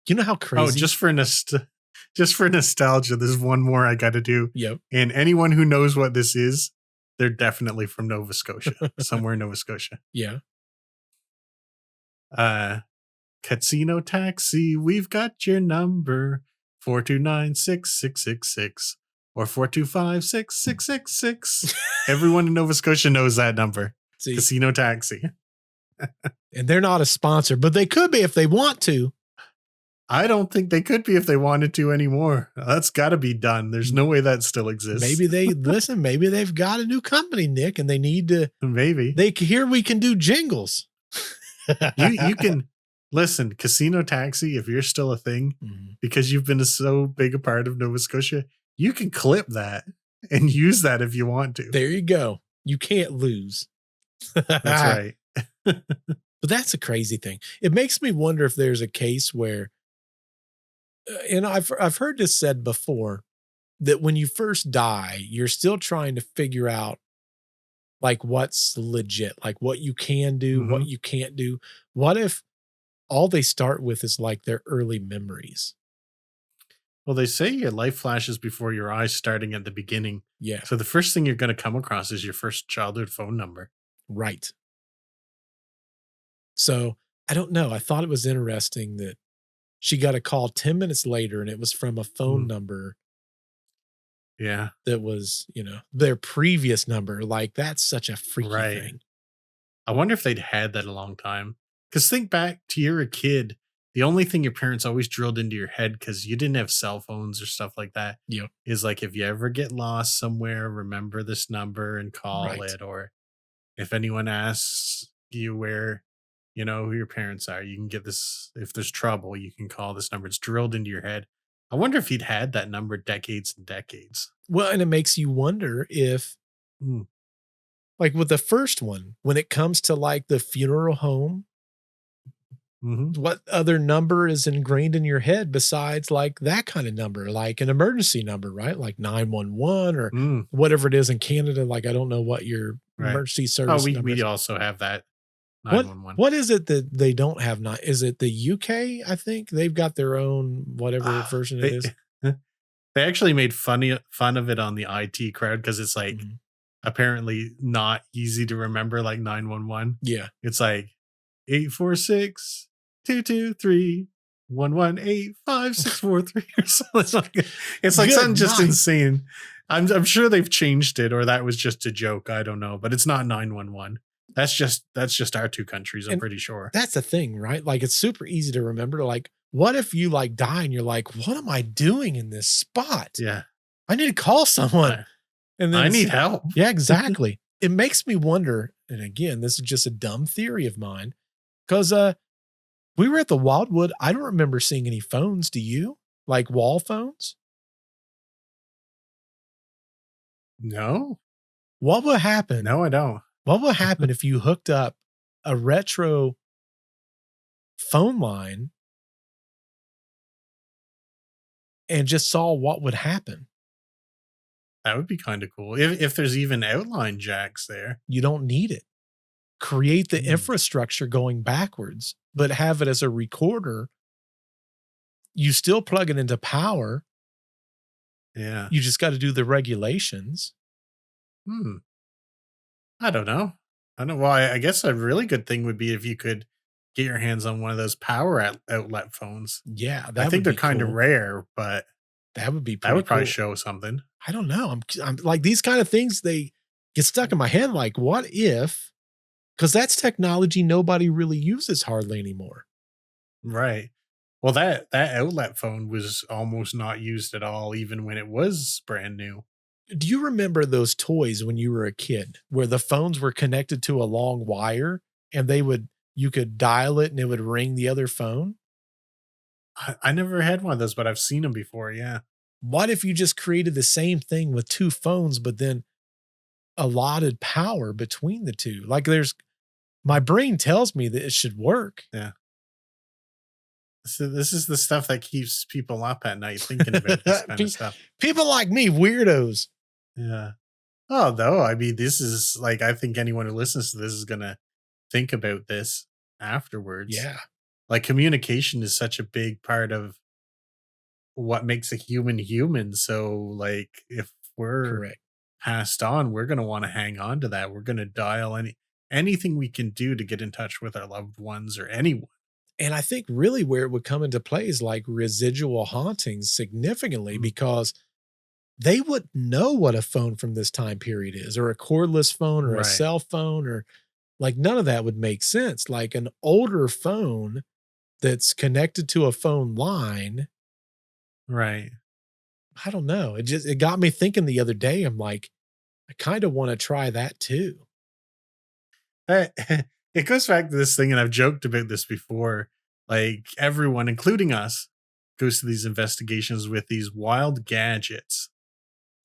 You know how crazy? Oh, just for nostalgia, there's one more I got to do. Yep. And anyone who knows what this is, they're definitely from Nova Scotia, somewhere in Nova Scotia. Yeah. Casino Taxi, we've got your number, 429-6666 or 425-6666. Everyone in Nova Scotia knows that number. See? Casino Taxi. And they're not a sponsor, but they could be if they want to. I don't think they could be if they wanted to anymore. That's got to be done. There's no way that still exists. Maybe maybe they've got a new company, Nick, and they need to. Maybe. Here we can do jingles. you can listen, Casino Taxi, if you're still a thing, because you've been so big a part of Nova Scotia, you can clip that and use that if you want to. There you go. You can't lose. That's right. But that's a crazy thing. It makes me wonder if there's a case where, and I've heard this said before, that when you first die, you're still trying to figure out like what's legit, like what you can do, what you can't do. What if all they start with is like their early memories? Well, they say your life flashes before your eyes starting at the beginning. Yeah. So the first thing you're going to come across is your first childhood phone number. Right. So I don't know. I thought it was interesting that she got a call 10 minutes later and it was from a phone number. Yeah. That was, their previous number. Like, that's such a freaky thing. I wonder if they'd had that a long time. Because think back to you're a kid. The only thing your parents always drilled into your head, because you didn't have cell phones or stuff like that, Yeah. is like, if you ever get lost somewhere, remember this number and call Right. it. Or if anyone asks you where, who your parents are, you can get this. If there's trouble, you can call this number. It's drilled into your head. I wonder if he'd had that number decades and decades. Well, and it makes you wonder if, Mm. like with the first one, when it comes to like the funeral home, Mm-hmm. what other number is ingrained in your head besides like that kind of number, like an emergency number, right? Like 911 or Mm, whatever it is in Canada. Like, I don't know what your right. emergency Oh, service number we is. also have that What 911. what is it that they don't have? Not is it the UK? I think they've got their own whatever version it They, is. they actually made fun of it on the IT crowd, because it's like Mhm. apparently not easy to remember, like 911. Yeah, It's like 846-223-118-5643 or something. It's like Good something just night. insane. I'm sure they've changed it, or that was just a joke. I don't know, but it's not 911. That's just our two countries, I'm And pretty sure. that's the thing, right? Like, it's super easy to remember. Like, what if you like die and you're like, what am I doing in this spot? Yeah. I need to call someone. I, And then I it's- need help. Yeah, exactly. It makes me wonder, and again, this is just a dumb theory of mine, because we were at the Wildwood. I don't remember seeing any phones. Do you? Like wall phones? No, What would happen? no, I don't. What would happen if you hooked up a retro phone line and just saw what would happen? That would be kind of cool. If there's even outline jacks there. You don't need it. Create the Mm. infrastructure going backwards, but have it as a recorder. You still plug it into power. Yeah. You just got to do the regulations. I don't know. Well, I guess a really good thing would be if you could get your hands on one of those power outlet phones. Yeah, I that think would they're be kind of cool. rare, but That would be that pretty would probably cool. show something. I don't know. I'm like, these kind of things, they get stuck in my head. Like, what if? Because that's technology nobody really uses hardly anymore. Right. Well, that outlet phone was almost not used at all, even when it was brand new. Do you remember those toys when you were a kid where the phones were connected to a long wire and you could dial it and it would ring the other phone? I never had one of those, but I've seen them before. Yeah. What if you just created the same thing with two phones, but then allotted power between the two? Like, my brain tells me that it should work. Yeah. So this is the stuff that keeps people up at night thinking about this kind of stuff. People like me, weirdos. Yeah. Oh, though, I mean, this is like, I think anyone who listens to this is going to think about this afterwards. Yeah. Like, communication is such a big part of what makes a human human. So, like, if we're Correct. passed on, we're going to want to hang on to that. We're going to dial anything we can do to get in touch with our loved ones or anyone. And I think really where it would come into play is like residual hauntings significantly, because they wouldn't know what a phone from this time period is, or a cordless phone, or a Right. cell phone, or like none of that would make sense. Like an older phone that's connected to a phone line. Right. I don't know. It got me thinking the other day. I'm like, I kind of want to try that too. It goes back to this thing, and I've joked about this before. Like, everyone, including us, goes to these investigations with these wild gadgets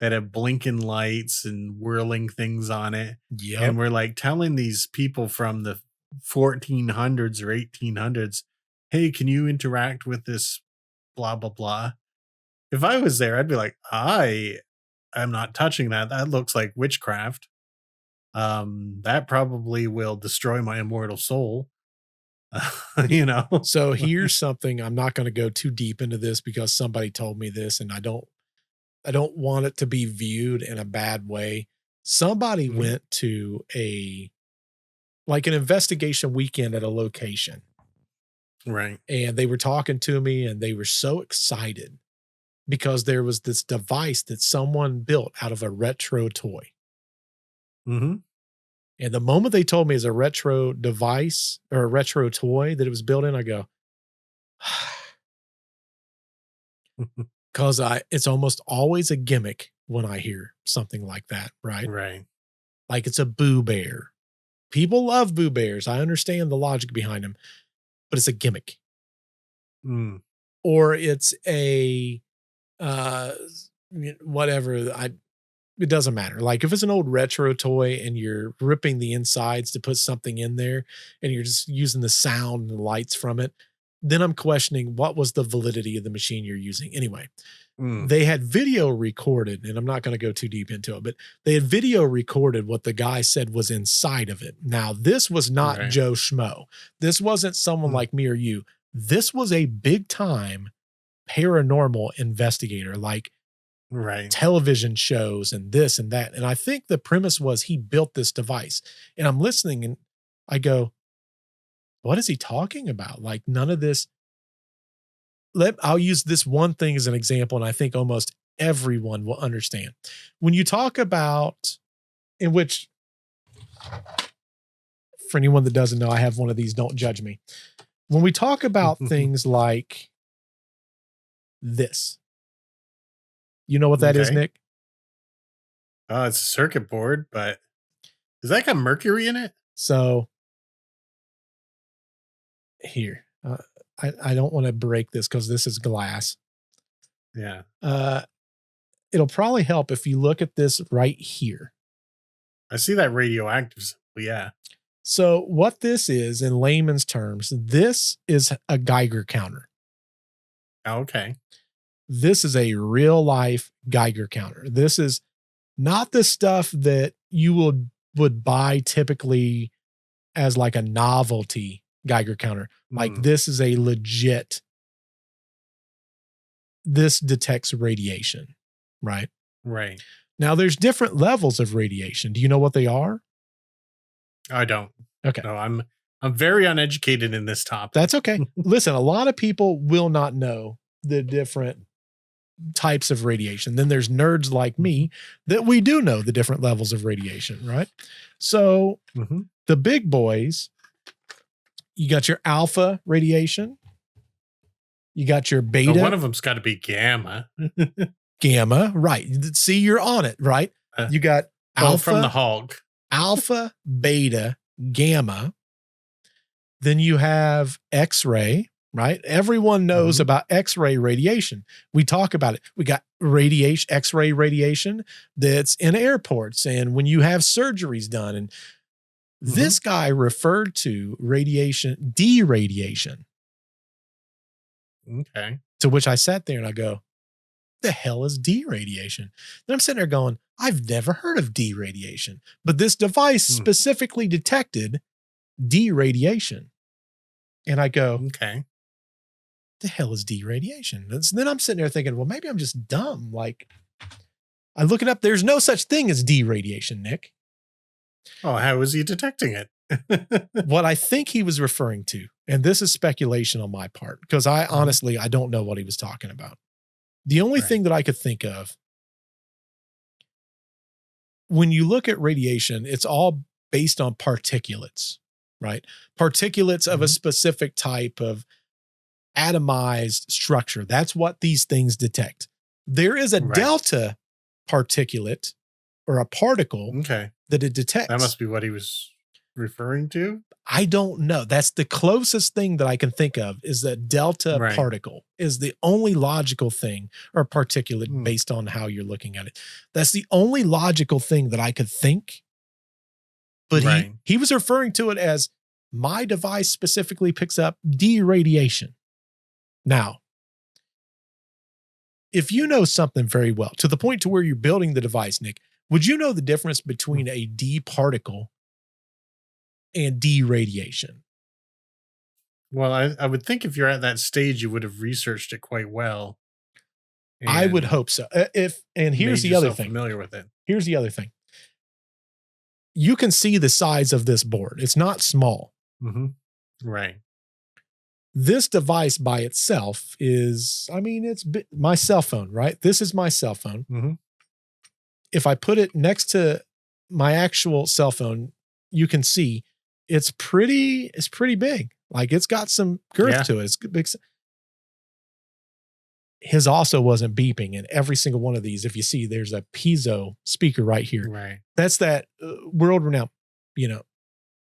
that have blinking lights and whirling things on it. Yep. And we're like telling these people from the 1400s or 1800s, hey, can you interact with this blah, blah, blah? If I was there, I'd be like, I am not touching that. That looks like witchcraft. That probably will destroy my immortal soul. So here's something. I'm not going to go too deep into this because somebody told me this, and I don't want it to be viewed in a bad way. Somebody Mhm. went to an investigation weekend at a location, Right. and they were talking to me, and they were so excited because there was this device that someone built out of a retro toy. Mm-hmm. And the moment they told me it's a retro device or a retro toy that it was built in, I go, because it's almost always a gimmick when I hear something like that, right? Right. Like it's a Boo Bear. People love Boo Bears. I understand the logic behind them, but it's a gimmick. Mm. Or it's a whatever. It doesn't matter. Like if it's an old retro toy and you're ripping the insides to put something in there and you're just using the sound and the lights from it, then I'm questioning what was the validity of the machine you're using. Anyway, they had video recorded, and I'm not going to go too deep into it, but they had video recorded what the guy said was inside of it. Now, this was not Joe Schmo. This wasn't someone like me or you. This was a big time paranormal investigator, like television shows and this and that. And I think the premise was he built this device. And I'm listening and I go, what is he talking about? Like none of this. I'll use this one thing as an example, and I think almost everyone will understand. When you talk about, in which, for anyone that doesn't know, I have one of these, don't judge me. When we talk about things like this, you know what that is, Nick? Oh, it's a circuit board, but does that got mercury in it? So here, I don't want to break this because this is glass. Yeah. It'll probably help if you look at this right here. I see that radioactive. Yeah. So what this is in layman's terms, this is a Geiger counter. Okay. This is a real life Geiger counter. This is not the stuff that you would buy typically as like a novelty Geiger counter. Like this is a legit, this detects radiation, right? Right. Now there's different levels of radiation. Do you know what they are? I don't. Okay. No, I'm very uneducated in this topic. That's okay. Listen, a lot of people will not know the different types of radiation. Then there's nerds like me that we do know the different levels of radiation, right? So the big boys, you got your alpha radiation. You got your beta. So one of them's got to be gamma. Gamma, right. See, you're on it, right? You got alpha from the hog. Alpha, beta, gamma. Then you have X-ray, right? Everyone knows about X-ray radiation. We talk about it. We got radiation, X-ray radiation that's in airports and when you have surgeries done. And this guy referred to radiation, deradiation. Okay. To which I sat there and I go, the hell is deradiation? Then I'm sitting there going, I've never heard of deradiation, but this device specifically detected deradiation. And I go, okay, the hell is deradiation? And then I'm sitting there thinking, well, maybe I'm just dumb. Like I look it up. There's no such thing as deradiation, Nick. Oh, how is he detecting it? What I think he was referring to, and this is speculation on my part, because I honestly, I don't know what he was talking about. The only thing that I could think of, when you look at radiation, it's all based on particulates, right? Particulates of a specific type of atomized structure. That's what these things detect. There is a delta particulate or a particle that it detects. That must be what he was referring to. I don't know. That's the closest thing that I can think of is that delta particle is the only logical thing, or particulate based on how you're looking at it. That's the only logical thing that I could think. But he was referring to it as my device specifically picks up deradiation. Now, if you know something very well, to the point to where you're building the device, Nick, would you know the difference between a D particle and deradiation? Well, I would think if you're at that stage, you would have researched it quite well. I would hope so. Here's the other thing. Familiar with it. Here's the other thing. You can see the size of this board. It's not small. Right. This device by itself is, I mean, it's my cell phone, right? This is my cell phone. If I put it next to my actual cell phone, you can see it's pretty big. Like it's got some girth to it. It's big. His also wasn't beeping, and every single one of these, if you see, there's a piezo speaker right here. Right. That's that world renowned,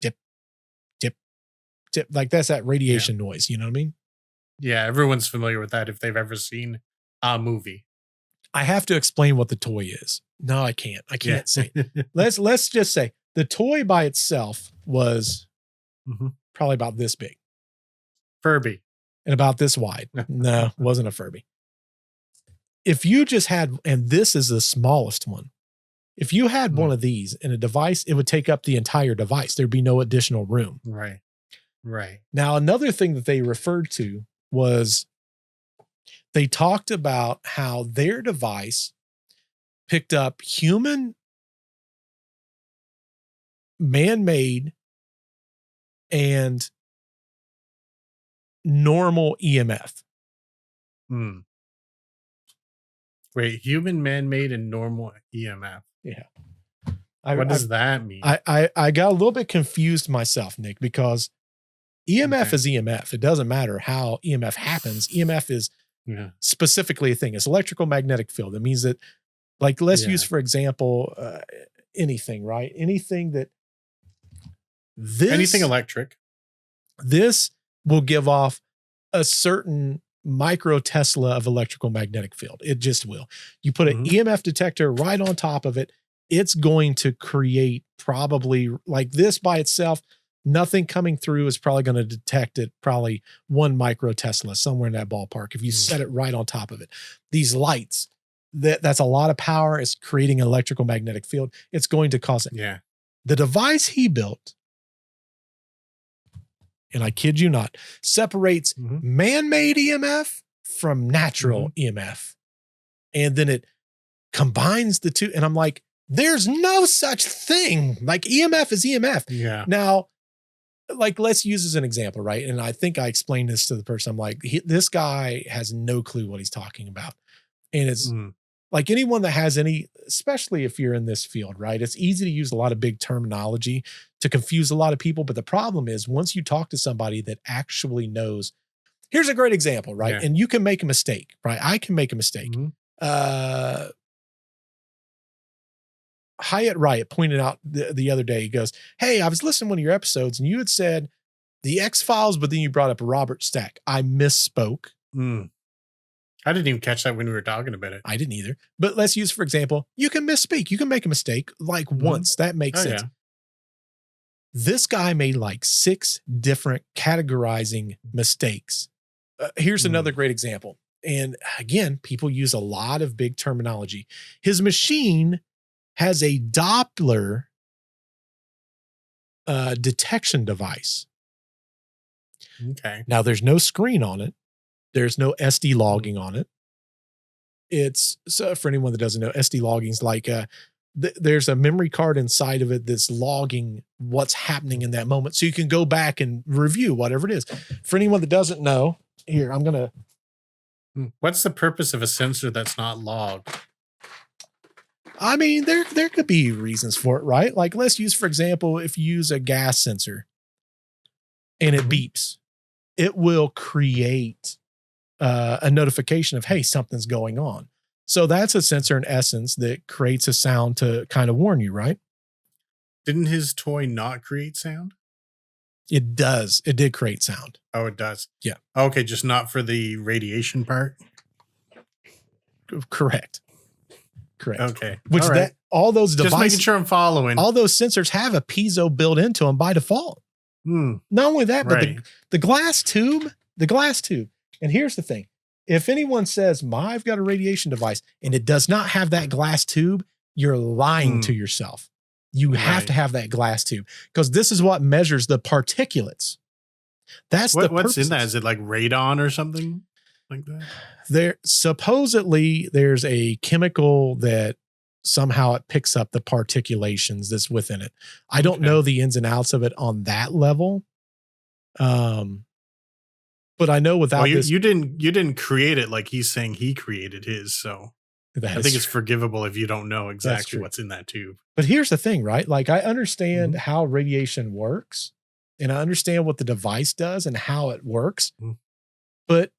tip, tip, tip. Like that's that radiation noise. You know what I mean? Yeah, everyone's familiar with that if they've ever seen a movie. I have to explain what the toy is. No, I can't. I can't say it. Let's just say the toy by itself was probably about this big. Furby. And about this wide. No, wasn't a Furby. If you just had, and this is the smallest one, if you had one of these in a device, it would take up the entire device. There'd be no additional room. Right. Right. Now, another thing that they referred to was they talked about how their device picked up human, man-made, and normal EMF. Wait, human, man-made, and normal EMF. Yeah. What does that mean? I got a little bit confused myself, Nick, because EMF is EMF. It doesn't matter how EMF happens. EMF is specifically a thing. It's electrical magnetic field. It means that, like, let's use, for example, anything, right? Anything that anything electric. This will give off a certain micro Tesla of electrical magnetic field. It just will. You put an EMF detector right on top of it, it's going to create probably, like this by itself, nothing coming through is probably going to detect it probably 1 micro Tesla, somewhere in that ballpark, if you set it right on top of it. These lights, that's a lot of power. It's creating an electrical magnetic field. It's going to cause it. Yeah. The device he built, and I kid you not, separates man-made EMF from natural EMF. And then it combines the two. And I'm like, there's no such thing. Like EMF is EMF. Yeah. Now, like, let's use as an example, right? And I think I explained this to the person. I'm like, this guy has no clue what he's talking about. And it's like anyone that has any, especially if you're in this field, right? It's easy to use a lot of big terminology to confuse a lot of people. But the problem is once you talk to somebody that actually knows, here's a great example, right? Yeah. And you can make a mistake, right? I can make a mistake. Hyatt Riot pointed out the other day, he goes, hey, I was listening to one of your episodes and you had said the X-Files, but then you brought up Robert Stack. I misspoke. I didn't even catch that when we were talking about it. I didn't either. But let's use, for example, you can misspeak. You can make a mistake like once. That makes sense. Yeah. This guy made like 6 different categorizing mistakes. Here's another great example. And again, people use a lot of big terminology. His machine has a Doppler detection device. Okay. Now, there's no screen on it. There's no SD logging on it. It's, so for anyone that doesn't know, SD logging is like there's a memory card inside of it that's logging what's happening in that moment. So you can go back and review whatever it is. For anyone that doesn't know, here, I'm going to. What's the purpose of a sensor that's not logged? I mean, there could be reasons for it, right? Like let's use, for example, if you use a gas sensor and it beeps, it will create a notification of, hey, something's going on. So that's a sensor in essence that creates a sound to kind of warn you, right? Didn't his toy not create sound? It does. It did create sound. Oh, it does. Yeah. Okay. Just not for the radiation part. Correct. Okay. Which all those devices, just making sure I'm following. All those sensors have a piezo built into them by default. Not only that, but the glass tube, and here's the thing. If anyone says, I've got a radiation device and it does not have that glass tube, you're lying to yourself. You have to have that glass tube because this is what measures the particulates. That's what's in that? Is it like radon or something like that? There's a chemical that somehow it picks up the particulations that's within it. I don't know the ins and outs of it on that level. But I know without this, you didn't create it like he's saying he created his. So I think it's forgivable if you don't know exactly what's in that tube. But here's the thing, right? Like I understand how radiation works and I understand what the device does and how it works. But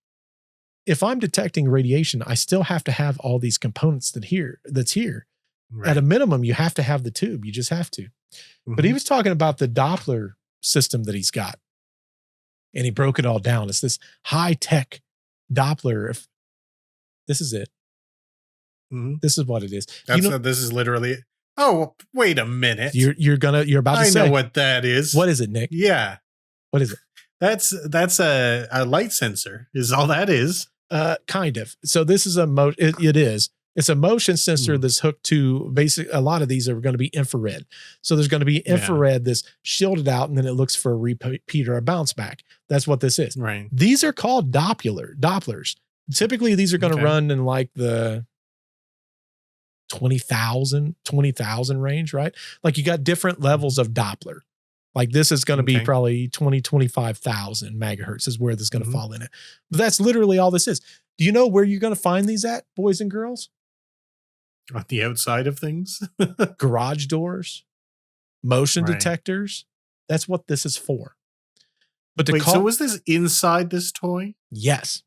if I'm detecting radiation, I still have to have all these components that's here. Right. At a minimum, you have to have the tube. You just have to. But he was talking about the Doppler system that he's got. And he broke it all down. It's this high-tech Doppler. This is it. This is what it is. This is literally. Oh, wait a minute. You're about to say. I know what that is. What is it, Nick? Yeah. What is it? That's a light sensor. Is all that is. Kind of. So this is it is. It's a motion sensor that's hooked to a lot of these are going to be infrared. So there's going to be infrared that's shielded out and then it looks for a repeat or a bounce back. That's what this is. Right. These are called Dopplers. Typically these are going to run in like the 20,000 range, right? Like you got different levels of Doppler. Like this is going to be probably 25,000 megahertz is where this is going to fall in it. But that's literally all this is. Do you know where you're going to find these at, boys and girls? On the outside of things? Garage doors, motion detectors. That's what this is for. But so was this inside this toy? Yes.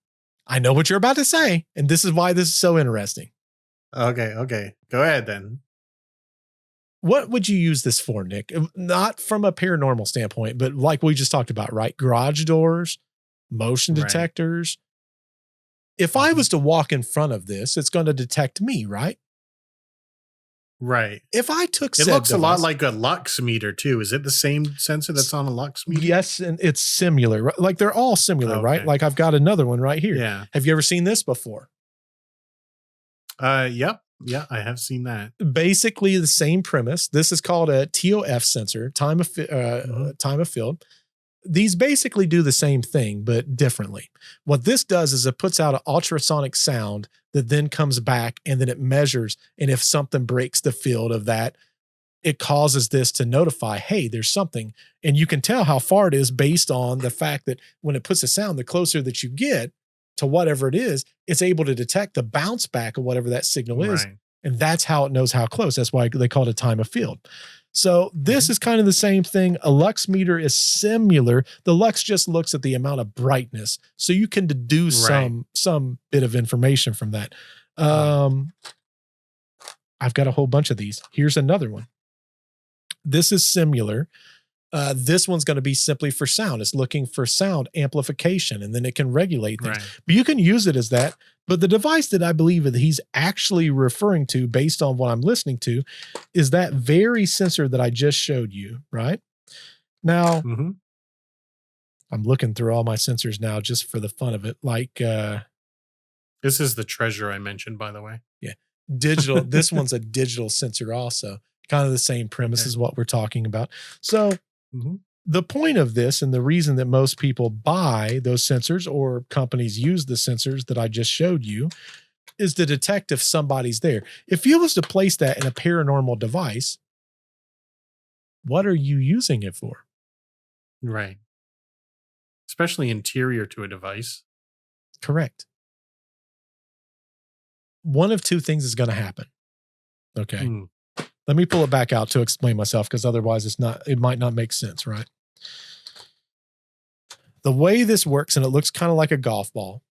I know what you're about to say. And this is why this is so interesting. Okay. Go ahead then. What would you use this for, Nick? Not from a paranormal standpoint, but like we just talked about, right? Garage doors, motion detectors. If I was to walk in front of this, it's going to detect me, right? Right. If I took it looks a lot like a lux meter too. Is it the same sensor that's on a lux meter? Yes, and it's similar. Right? Like they're all similar, right? Like I've got another one right here. Yeah. Have you ever seen this before? Yep. Yeah, I have seen that. Basically the same premise. This is called a TOF sensor, time of field. These basically do the same thing, but differently. What this does is it puts out an ultrasonic sound that then comes back and then it measures. And if something breaks the field of that, it causes this to notify, hey, there's something. And you can tell how far it is based on the fact that when it puts a sound, the closer that you get to whatever it is, it's able to detect the bounce back of whatever that signal is. And that's how it knows how close. That's why they call it a time of field. So this is kind of the same thing. A lux meter is similar. The lux just looks at the amount of brightness. So you can deduce some bit of information from that. I've got a whole bunch of these. Here's another one. This is similar. This one's going to be simply for sound. It's looking for sound amplification, and then it can regulate things. But you can use it as that. But the device that I believe that he's actually referring to, based on what I'm listening to, is that very sensor that I just showed you, right? Now, I'm looking through all my sensors now just for the fun of it. Like, this is the treasure I mentioned, by the way. Yeah. Digital. This one's a digital sensor also. Kind of the same premise as what we're talking about. So the point of this and the reason that most people buy those sensors or companies use the sensors that I just showed you is to detect if somebody's there. If you was to place that in a paranormal device, what are you using it for? Right. Especially interior to a device. Correct. One of two things is going to happen. Okay. Let me pull it back out to explain myself, because otherwise it might not make sense, right? The way this works, and it looks kind of like a golf ball,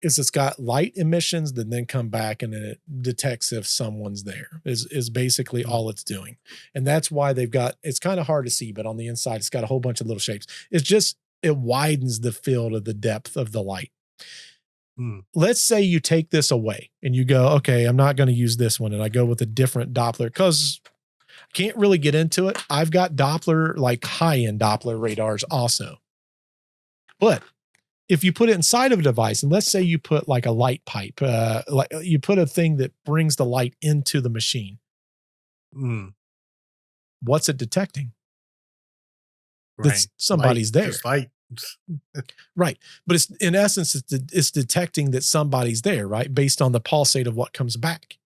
is it's got light emissions that then come back and then it detects if someone's there, is basically all it's doing. And that's why it's kind of hard to see, but on the inside, it's got a whole bunch of little shapes. It widens the field of the depth of the light. Let's say you take this away and you go, okay, I'm not going to use this one. And I go with a different Doppler because I can't really get into it. I've got Doppler, like high-end Doppler radars also. But if you put it inside of a device, and let's say you put like a light pipe, like you put a thing that brings the light into the machine. What's it detecting? That somebody's there. Just light. Right. But it's in essence, it's detecting that somebody's there, right? Based on the pulsate of what comes back.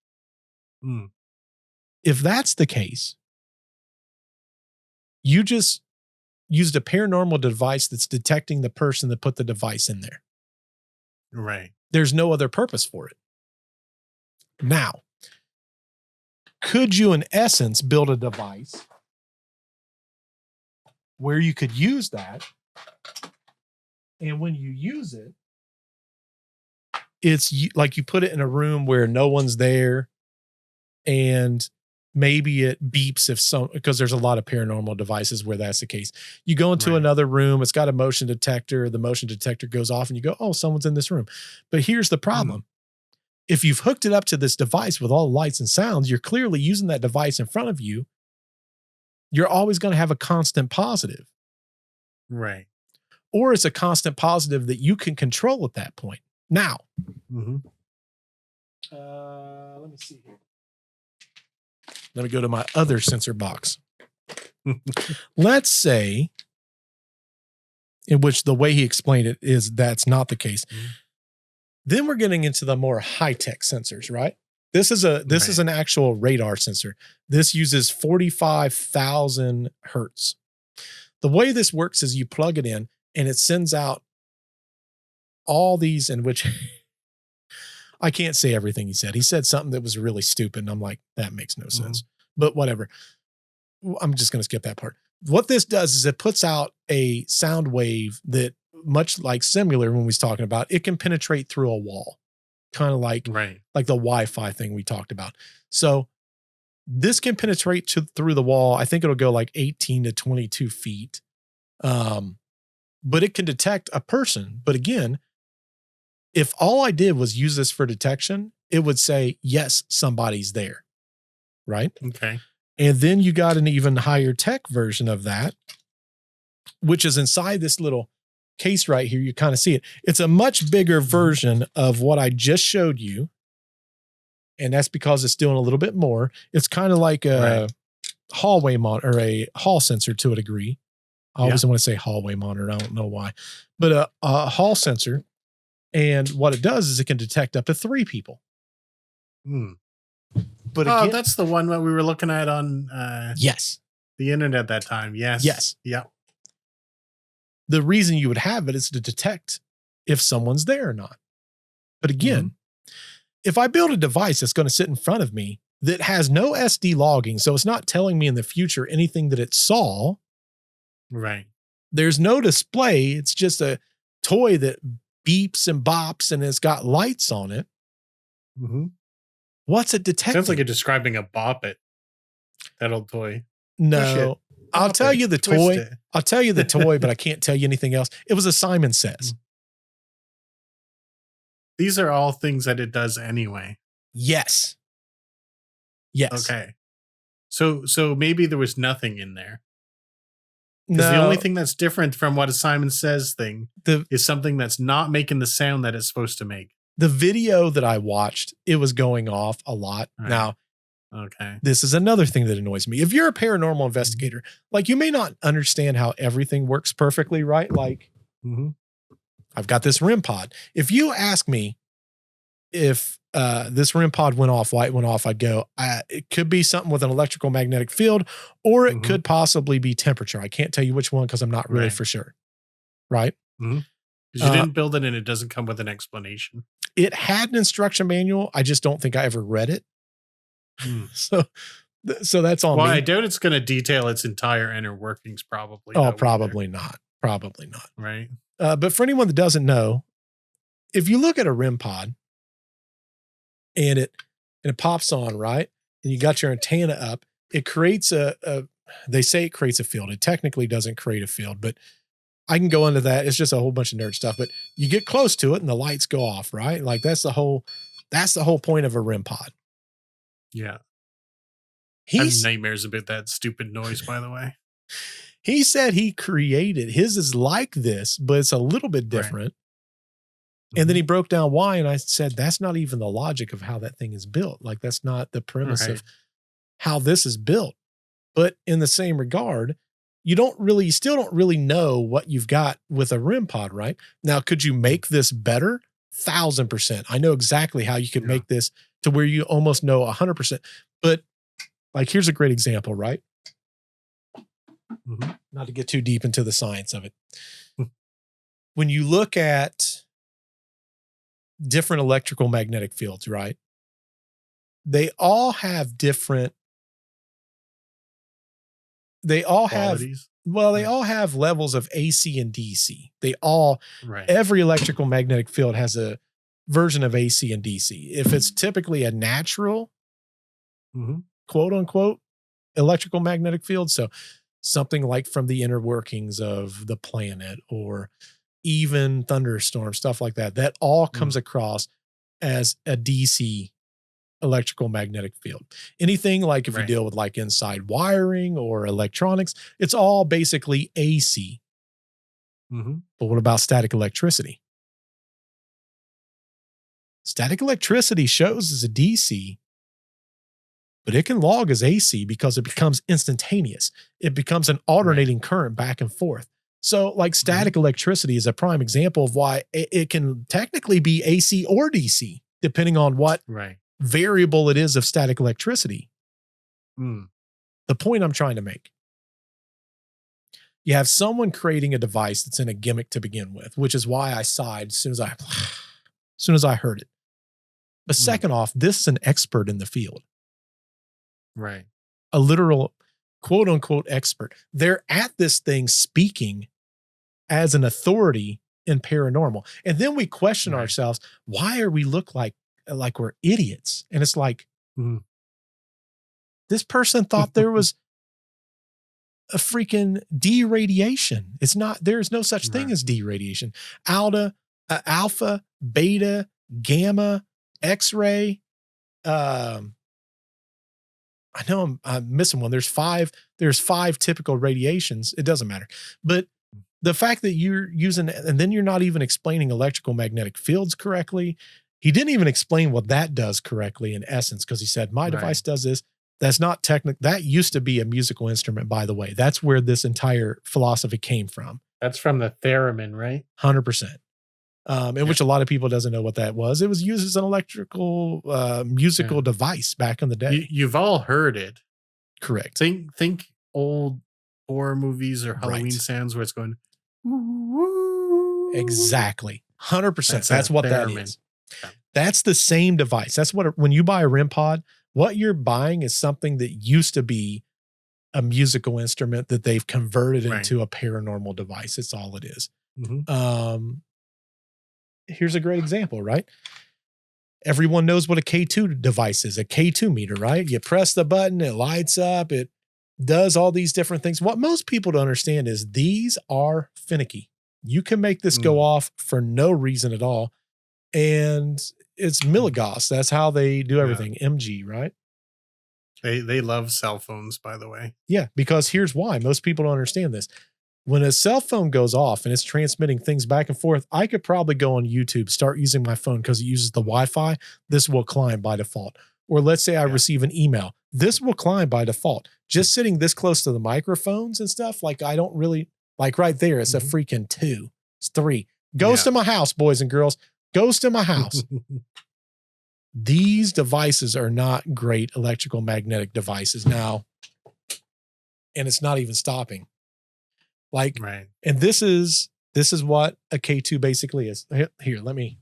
If that's the case, you just used a paranormal device that's detecting the person that put the device in there. Right. There's no other purpose for it. Now, could you, in essence, build a device where you could use that, and when you use it, it's like you put it in a room where no one's there, and maybe it beeps because there's a lot of paranormal devices where that's the case. You go into another room, it's got a motion detector, the motion detector goes off and you go, oh, someone's in this room. But here's the problem. If you've hooked it up to this device with all the lights and sounds, you're clearly using that device in front of you. You're always going to have a constant positive. Right. Or it's a constant positive that you can control at that point. Now, let me see here. Let me go to my other sensor box. Let's say, in which the way he explained it is that's not the case. Then we're getting into the more high-tech sensors, right? This is an actual radar sensor. This uses 45,000 hertz. The way this works is you plug it in and it sends out all these, in which I can't say everything he said. He said something that was really stupid. And I'm like, that makes no sense, but whatever. I'm just going to skip that part. What this does is it puts out a sound wave that, much like similar when we was talking about, it can penetrate through a wall, kind of like the Wi-Fi thing we talked about. So this can penetrate through the wall. I think it'll go like 18 to 22 feet. But it can detect a person. But again, if all I did was use this for detection, it would say, yes, somebody's there. Right? Okay. And then you got an even higher tech version of that, which is inside this little case right here. You kind of see it. It's a much bigger version of what I just showed you. And that's because it's doing a little bit more. It's kind of like a hallway monitor, or a hall sensor to a degree. I always want to say hallway monitor. I don't know why, but a hall sensor. And what it does is it can detect up to 3 people. But again, that's the one that we were looking at on the internet at that time. Yes. Yeah. The reason you would have it is to detect if someone's there or not. But again, if I build a device that's going to sit in front of me that has no SD logging, so it's not telling me in the future anything that it saw. Right. There's no display. It's just a toy that beeps and bops and it's got lights on it. What's it detecting? Sounds like you're describing a Bop It. That old toy. No. I'll tell you the toy. I'll tell you the toy, but I can't tell you anything else. It was a Simon Says. These are all things that it does anyway. Yes. Okay. So maybe there was nothing in there. Because the only thing that's different from what a Simon Says thing is something that's not making the sound that it's supposed to make. The video that I watched, it was going off a lot. Right. Now, okay, this is another thing that annoys me. If you're a paranormal investigator, like, you may not understand how everything works perfectly, right? Like, I've got this REM pod. If you ask me if this REM pod went off, why it went off, I'd go, it could be something with an electrical magnetic field, or it could possibly be temperature. I can't tell you which one because I'm not really for sure. Right? Because you didn't build it and it doesn't come with an explanation. It had an instruction manual. I just don't think I ever read it. So that's on me. Well, I doubt it's going to detail its entire inner workings, probably. Oh, probably not. Probably not. Right. But for anyone that doesn't know, if you look at a REM pod and it pops on, right? And you got your antenna up, it creates they say it creates a field. It technically doesn't create a field, but I can go into that. It's just a whole bunch of nerd stuff, but you get close to it and the lights go off, right? Like that's the whole point of a REM pod. Yeah. I have nightmares about that stupid noise, by the way. He said he created his is like this, but it's a little bit different. Right. And then he broke down why. And I said, that's not even the logic of how that thing is built. Like, that's not the premise of how this is built. But in the same regard, you still don't really know what you've got with a REM pod, right? Now, could you make this better? 1,000%. I know exactly how you could make this to where you almost know 100%. But like, here's a great example, right? Not to get too deep into the science of it. When you look at different electrical magnetic fields, right? they all have different. They all Qualities. they all have levels of AC and DC. Right. Every electrical magnetic field has a version of AC and DC. If it's typically a natural, quote unquote, electrical magnetic field, so something like from the inner workings of the planet or even thunderstorms, stuff like that, that all comes across as a DC electrical magnetic field. Anything like if you deal with like inside wiring or electronics, it's all basically AC. But what about static electricity? Static electricity shows as a DC, but it can log as AC because it becomes instantaneous. It becomes an alternating current back and forth. So like static electricity is a prime example of why it can technically be AC or DC, depending on what variable it is of static electricity. The point I'm trying to make. You have someone creating a device that's in a gimmick to begin with, which is why I sighed as soon as I heard it. But second off, this is an expert in the field. Right. A literal quote unquote expert. They're at this thing speaking as an authority in paranormal. And then we question ourselves, why are we look like we're idiots? And it's like, this person thought there was a freaking D-radiation. It's not, there's no such thing as D-radiation. Alpha, beta, gamma, X-ray. I know I'm missing one. There's five typical radiations. It doesn't matter. But the fact that you're using, and then you're not even explaining electrical magnetic fields correctly. He didn't even explain what that does correctly in essence, because he said, my device does this. That's not technical. That used to be a musical instrument, by the way. That's where this entire philosophy came from. That's from the theremin, right? 100%. In which a lot of people doesn't know what that was. It was used as an electrical musical device back in the day. You've all heard it. Correct. Think old horror movies or Halloween sounds where it's going. Exactly. 100%. That's what that is. That's the same device. That's what, when you buy a REM pod, what you're buying is something that used to be a musical instrument that they've converted into a paranormal device. It's all it is. Here's a great example, right? Everyone knows what a K2 device is, a K2 meter, right? You press the button, it lights up, it does all these different things. What most people don't understand is these are finicky. You can make this go off for no reason at all. And it's milligauss. That's how they do everything. MG, right? They love cell phones, by the way. Yeah, because here's why. Most people don't understand this. When a cell phone goes off and it's transmitting things back and forth, I could probably go on YouTube, start using my phone because it uses the Wi-Fi. This will climb by default. Or let's say I receive an email. This will climb by default. Just sitting this close to the microphones and stuff, like I don't really, like right there, it's a freaking 2. It's 3. Ghost to my house, boys and girls. Ghost to my house. These devices are not great electrical magnetic devices now. And it's not even stopping. Like, and this is what a K2 basically is. Here, let me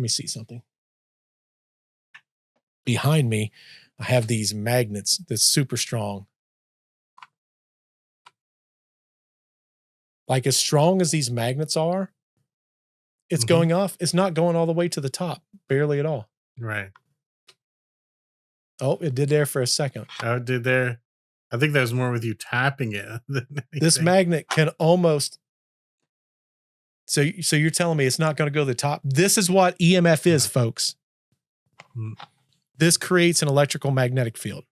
see something. Behind me, I have these magnets that's super strong. Like as strong as these magnets are, it's going off. It's not going all the way to the top, barely at all. Right. Oh, it did there for a second. Oh, it did there. I think that was more with you tapping it. This magnet can almost. So you're telling me it's not going to go to the top? This is what EMF is, folks. This creates an electrical magnetic field,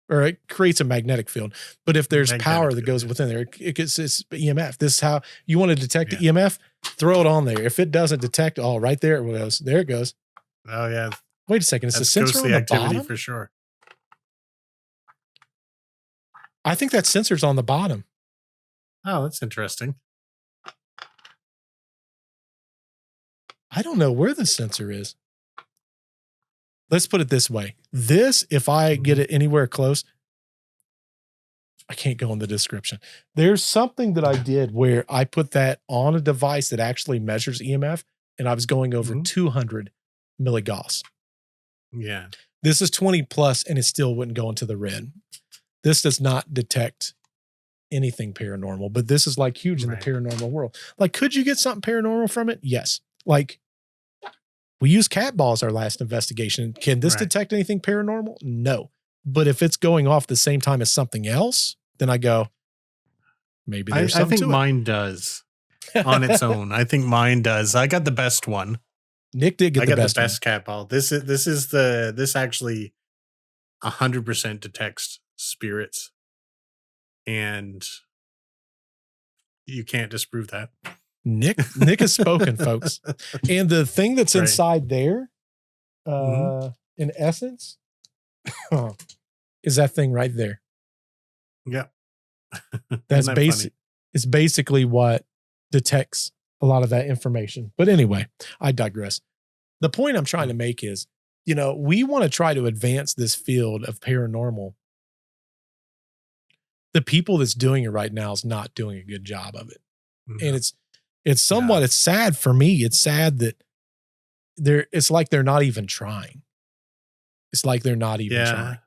or it creates a magnetic field. But if there's power that goes within there, it's EMF. This is how you want to detect the EMF. Throw it on there. If it doesn't detect, right there it goes. There it goes. Oh yeah. Wait a second. It's a sensor on the activity bottom? For sure. I think that sensor's on the bottom. Oh, that's interesting. I don't know where the sensor is. Let's put it this way. This, if I get it anywhere close, I can't go in the description. There's something that I did where I put that on a device that actually measures EMF, and I was going over 200 milligauss. Yeah. This is 20 plus and it still wouldn't go into the red. This does not detect anything paranormal, but this is like huge in the paranormal world. Like, could you get something paranormal from it? Yes. Like, we used cat balls our last investigation. Can this detect anything paranormal? No. But if it's going off the same time as something else, then I go, maybe there's something I think to mine does on its own. I think mine does. I got the best one. Nick did get the best one. Cat ball. This actually 100% detects spirits, and you can't disprove that. Nick has spoken, folks. And the thing that's inside there, in essence, is that thing right there. Yeah. That's basic. It's basically what detects a lot of that information. But anyway, I digress. The point I'm trying to make is, we want to try to advance this field of paranormal. The people that's doing it right now is not doing a good job of it. Mm-hmm. And it's somewhat, it's sad for me. It's sad that it's like they're not even trying. It's like they're not even trying.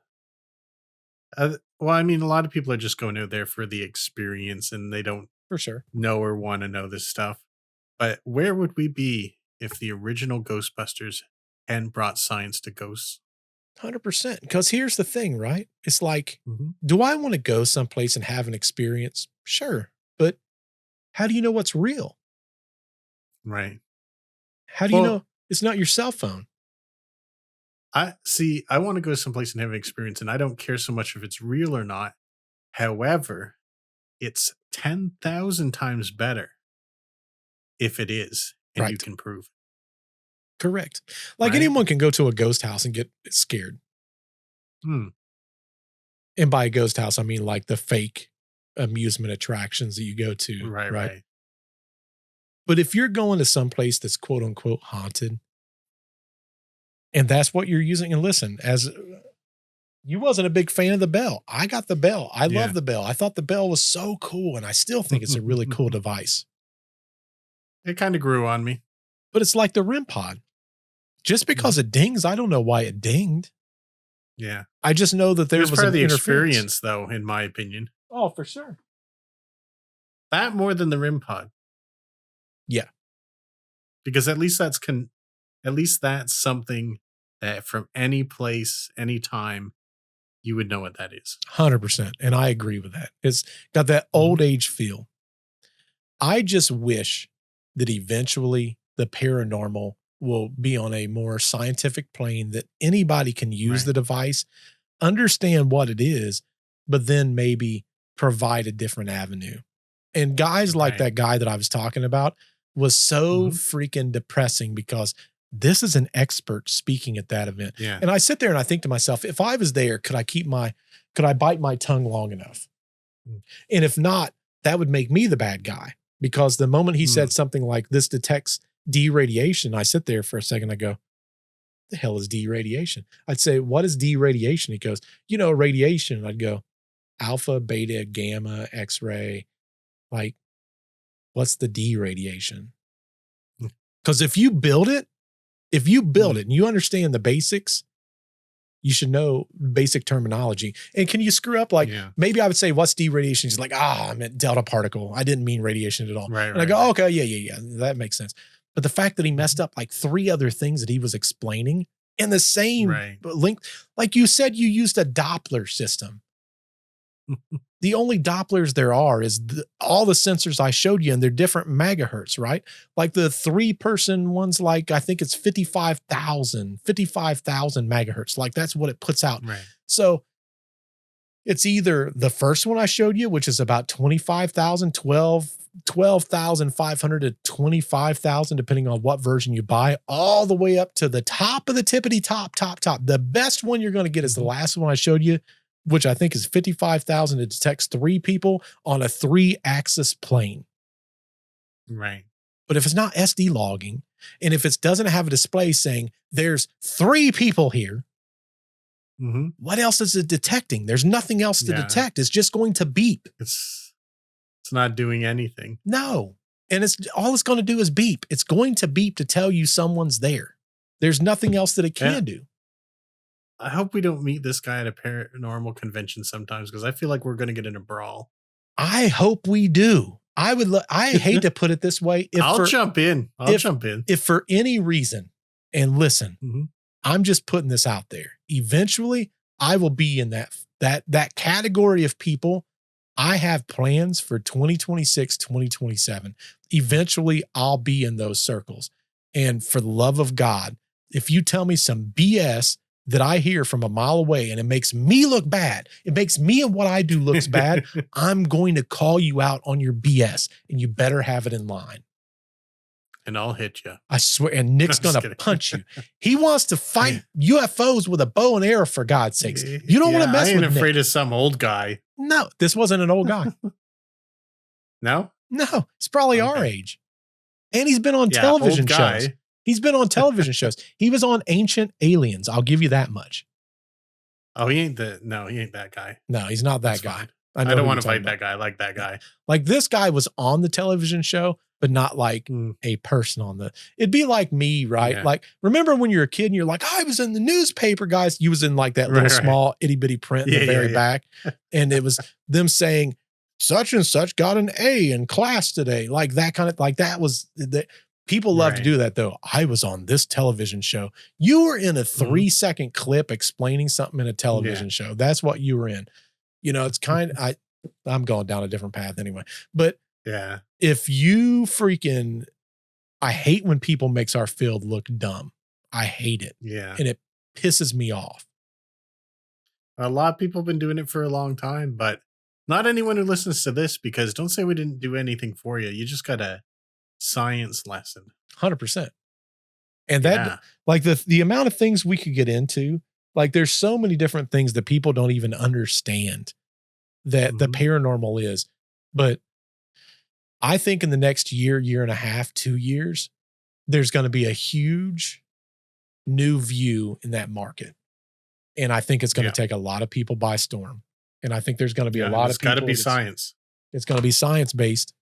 Well, I mean, a lot of people are just going out there for the experience and they don't for sure know or want to know this stuff. But where would we be if the original Ghostbusters hadn't brought science to ghosts? 100%. Because here's the thing, right? It's like, do I want to go someplace and have an experience? Sure. But how do you know what's real? Right. How do you know it's not your cell phone? I want to go someplace and have an experience, and I don't care so much if it's real or not. However, it's 10,000 times better if it is, and you can prove it. Correct. Like anyone can go to a ghost house and get scared. And by a ghost house, I mean like the fake amusement attractions that you go to. Right. But if you're going to someplace that's quote unquote haunted, and that's what you're using, and listen, as you wasn't a big fan of the bell. I got the bell. I love the bell. I thought the bell was so cool, and I still think it's a really cool device. It kind of grew on me. But it's like the REM pod. Just because it dings, I don't know why it dinged. Yeah. I just know that there was part of the experience, though, in my opinion. Oh, for sure. That more than the REM pod. Yeah. Because at least that's something that from any place, any time, you would know what that is. 100%. And I agree with that. It's got that old age feel. I just wish that eventually the paranormal will be on a more scientific plane that anybody can use the device, understand what it is, but then maybe provide a different avenue. And guys like that guy that I was talking about was so freaking depressing because this is an expert speaking at that event. Yeah. And I sit there and I think to myself, if I was there, could I bite my tongue long enough? And if not, that would make me the bad guy, because the moment he said something like this detects D-radiation, I sit there for a second. I go, the hell is D-radiation? I'd say, what is D-radiation? He goes, radiation. I'd go, alpha, beta, gamma, X-ray. Like, what's the D-radiation? Because if you build it and you understand the basics, you should know basic terminology. And can you screw up? Like, maybe I would say, what's D-radiation? He's like, I meant delta particle. I didn't mean radiation at all. And I go, okay, yeah, that makes sense. But the fact that he messed up like 3 other things that he was explaining in the same link, like you said, you used a Doppler system. The only Dopplers there are is all the sensors I showed you, and they're different megahertz, right? Like the 3-person ones, like I think it's 55,000 megahertz. Like that's what it puts out. Right. So it's either the first one I showed you, which is about 25,000, 12,500 to 25,000, depending on what version you buy, all the way up to the top of the tippity top. The best one you're going to get is the last one I showed you, which I think is 55,000. It detects 3 people on a 3-axis plane. Right. But if it's not SD logging, and if it doesn't have a display saying there's 3 people here, what else is it detecting? There's nothing else to detect. It's just going to beep. It's not doing anything. No. And all it's going to do is beep. It's going to beep to tell you someone's there. There's nothing else that it can do. I hope we don't meet this guy at a paranormal convention sometimes because I feel like we're going to get in a brawl. I hope we do. I hate to put it this way. I'll jump in. If for any reason, and listen, I'm just putting this out there. Eventually, I will be in that category of people. I have plans for 2026, 2027. Eventually, I'll be in those circles. And for the love of God, if you tell me some BS that I hear from a mile away and it makes me look bad, it makes me and what I do looks bad, I'm going to call you out on your BS and you better have it in line. And I'll hit you. I swear. And Nick's going to punch you. He wants to fight UFOs with a bow and arrow, for God's sakes. You don't want to mess with Nick. I ain't afraid of some old guy. No, this wasn't an old guy. No? No, he's probably our age. And he's been on television shows. He's been on television shows. He was on Ancient Aliens. I'll give you that much. Oh, he ain't that guy. No, he's not that guy. Fine. I don't want to fight that guy. I like that guy. Like this guy was on the television show, but not like a person on it'd be like me, right? Yeah. Like, remember when you're a kid and you're like, I was in the newspaper, guys. You was in like that little small itty bitty print in the very back. And it was them saying, such and such got an A in class today. Like that kind of, like that was the people love to do that though. I was on this television show. You were in a 3-second clip explaining something in a television show. That's what you were in. You know, it's kind of, I'm going down a different path anyway, but if you freaking, I hate when people makes our field look dumb. I hate it. Yeah. And it pisses me off. A lot of people have been doing it for a long time, but not anyone who listens to this, because don't say we didn't do anything for you. You just got a science lesson. 100%. And that, like the amount of things we could get into, like there's so many different things that people don't even understand that the paranormal is. But I think in the next year and a half, 2 years, there's going to be a huge new view in that market. And I think it's going to take a lot of people by storm. And I think there's going to be a lot of people. It's got to be science. It's going to be science based.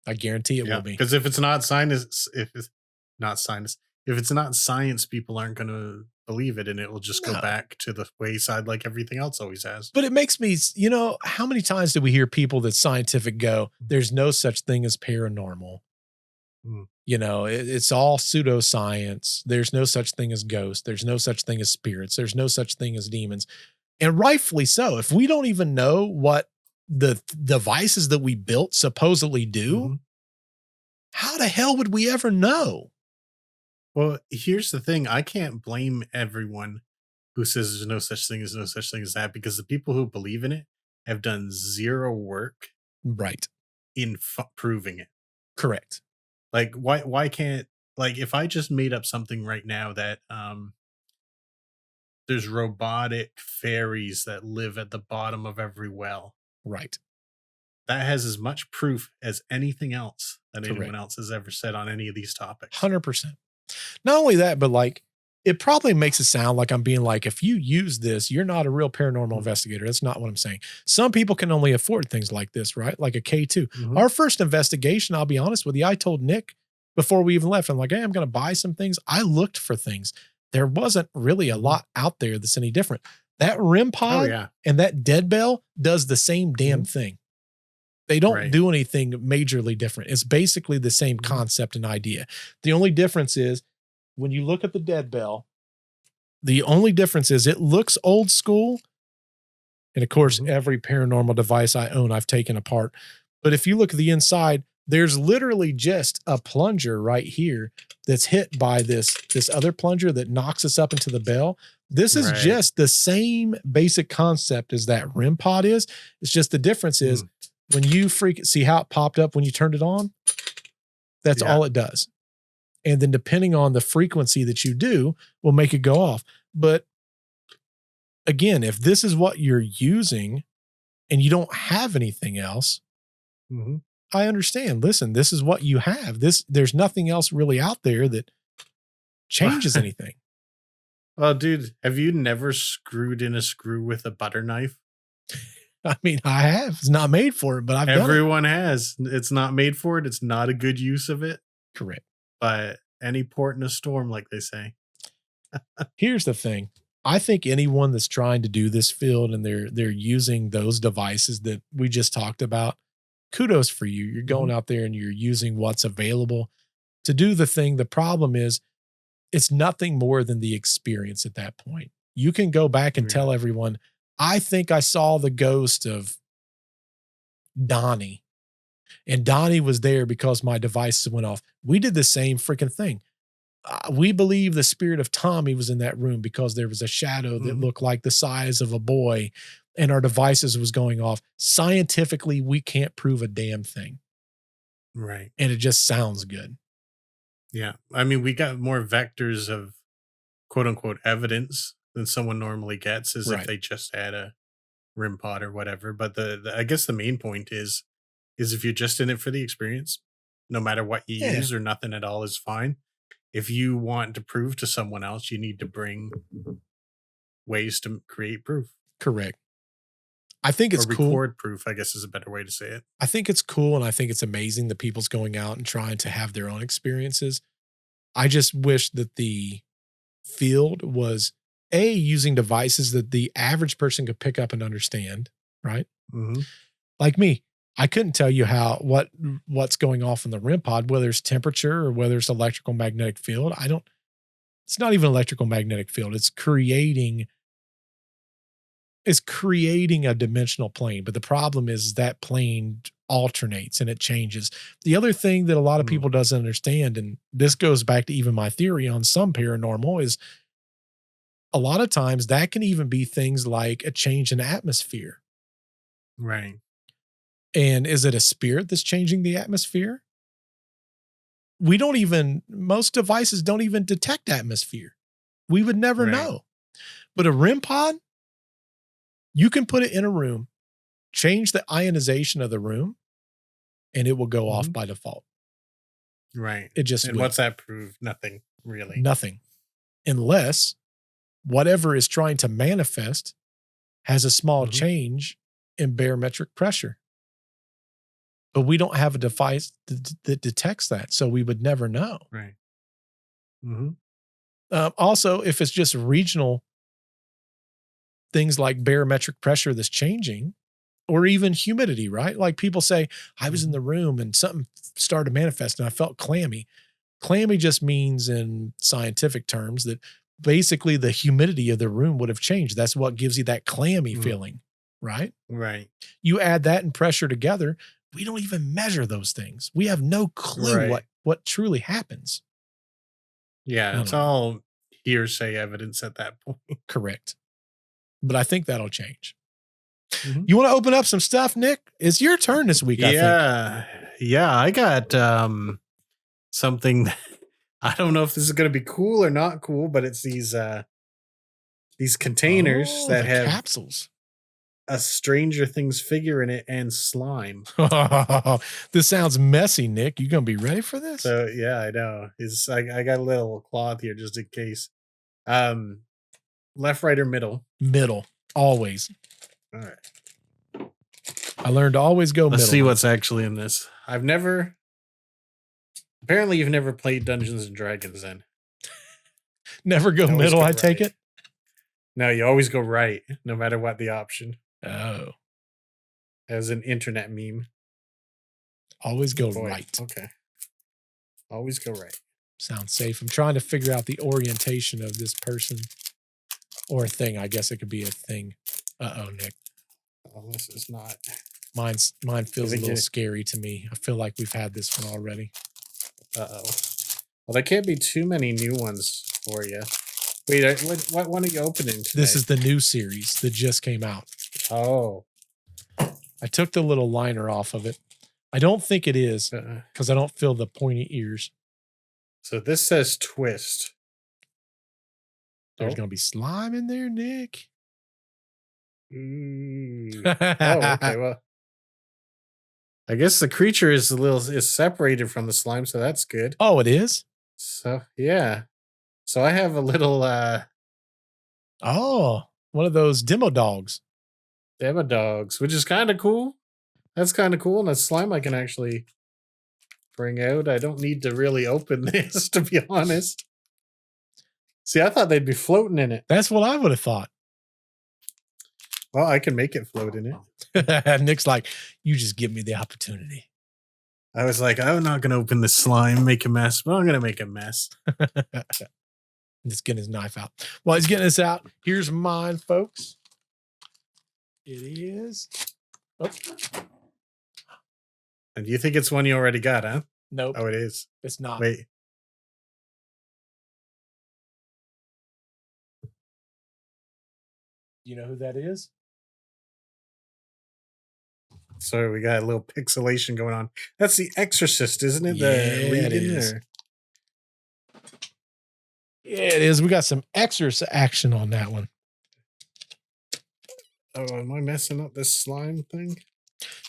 I guarantee it will be. Because if it's not science, if it's not science, people aren't going to believe it, and it will just go back to the wayside like everything else always has. But it makes me, you know, how many times do we hear people that's scientific go, there's no such thing as paranormal? You know, it's all pseudoscience. There's no such thing as ghosts. There's no such thing as spirits. There's no such thing as demons. And rightfully so. If we don't even know what the devices that we built supposedly do, how the hell would we ever know? Well, here's the thing. I can't blame everyone who says there's no such thing as that, because the people who believe in it have done zero work in proving it. Correct. Like, why can't, like, if I just made up something right now that there's robotic fairies that live at the bottom of every well. Right. That has as much proof as anything else that anyone else has ever said on any of these topics. 100%. Not only that, but like, it probably makes it sound like I'm being like, if you use this, you're not a real paranormal investigator. That's not what I'm saying. Some people can only afford things like this, right? Like a K2. Our first investigation, I'll be honest with you, I told Nick before we even left, I'm like, hey, I'm going to buy some things. I looked for things. There wasn't really a lot out there that's any different. That REM pod and that dead bell does the same damn thing. They don't do anything majorly different. It's basically the same concept and idea. The only difference is when you look at the dead bell, the only difference is it looks old school. And of course, every paranormal device I own, I've taken apart. But if you look at the inside, there's literally just a plunger right here that's hit by this other plunger that knocks us up into the bell. This is just the same basic concept as that REM pod is. It's just the difference is when you see how it popped up when you turned it on, that's all it does. And then depending on the frequency that you do will make it go off. But again, if this is what you're using and you don't have anything else, I understand. Listen, this is what you have. There's nothing else really out there that changes anything. Well, dude, have you never screwed in a screw with a butter knife? I mean, I have. It's not made for it, but Everyone has. It's not made for it. It's not a good use of it. Correct. But any port in a storm, like they say. Here's the thing. I think anyone that's trying to do this field and they're using those devices that we just talked about, kudos for you. You're going out there and you're using what's available to do the thing. The problem is it's nothing more than the experience at that point. You can go back and tell everyone, I think I saw the ghost of Donnie. And Donnie was there because my devices went off. We did the same freaking thing. We believe the spirit of Tommy was in that room because there was a shadow that looked like the size of a boy and our devices was going off. Scientifically, we can't prove a damn thing. Right. And it just sounds good. Yeah. I mean, we got more vectors of quote unquote evidence than someone normally gets as if they just had a REM pod or whatever. But I guess the main point is if you're just in it for the experience, no matter what you use or nothing at all is fine. If you want to prove to someone else, you need to bring ways to create proof. Correct. I think it's cool. Record proof, I guess is a better way to say it. I think it's cool and I think it's amazing that people's going out and trying to have their own experiences. I just wish that the field was using devices that the average person could pick up and understand, right? Mm-hmm. Like me, I couldn't tell you what's going off in the REM pod, whether it's temperature or whether it's electrical magnetic field. It's not even electrical magnetic field. It's creating a dimensional plane. But the problem is that plane alternates and it changes. The other thing that a lot of people doesn't understand, and this goes back to even my theory on some paranormal, is a lot of times that can even be things like a change in atmosphere. Right. And is it a spirit that's changing the atmosphere? Most devices don't even detect atmosphere. We would never know. But a REM pod, you can put it in a room, change the ionization of the room, and it will go off by default. Right. It just and what's that prove? Nothing, really. Nothing. Unless whatever is trying to manifest has a small change in barometric pressure. But we don't have a device that detects that, so we would never know. Right. Also, if it's just regional things like barometric pressure that's changing, or even humidity, right? Like people say, I was in the room and something started to manifest and I felt clammy. Clammy just means in scientific terms that basically the humidity of the room would have changed. That's what gives you that clammy feeling, right? Right. You add that and pressure together, we don't even measure those things. We have no clue what truly happens. Yeah, it's all hearsay evidence at that point. Correct. But I think that'll change. You want to open up some stuff, Nick? It's your turn this week, I think. Yeah, I got something that, I don't know if this is going to be cool or not cool, but it's these containers that have capsules. A Stranger Things figure in it and slime. This sounds messy, Nick. You gonna be ready for this? So yeah, I know. I got a little cloth here just in case. Left, right, or middle? Middle, always. All right. I learned to always go middle. Let's see what's actually in this. Apparently you've never played Dungeons and Dragons then. Never go middle, I take it? No, you always go right, no matter what the option. Oh. As an internet meme. Always go right. Okay. Always go right. Sounds safe. I'm trying to figure out the orientation of this person or a thing. I guess it could be a thing. Uh-oh, Nick. Oh, this is not. Mine feels a little scary to me. I feel like we've had this one already. Uh-oh. Well, there can't be too many new ones for you. Wait, what one are you opening today? This is the new series that just came out. Oh. I took the little liner off of it. I don't think it is because I don't feel the pointy ears. So this says twist. There's going to be slime in there, Nick. Okay, well. I guess the creature is separated from the slime, so that's good. Oh, it is? So, yeah. So I have a little one of those demo dogs. Demo dogs, which is kind of cool. That's kind of cool. And a slime I can actually bring out. I don't need to really open this, to be honest. See, I thought they'd be floating in it. That's what I would have thought. Well, I can make it float in it. Nick's like, you just give me the opportunity. I was like, I'm not going to open the slime, make a mess, but I'm going to make a mess. He's getting his knife out. While he's getting this out, here's mine, folks. It is. Oh. And you think it's one you already got, huh? Nope. Oh, it is. It's not. Wait. You know who that is? So we got a little pixelation going on. That's The Exorcist, isn't it? Yeah, it is. Yeah, it is. We got some Exorcist action on that one. Oh, am I messing up this slime thing?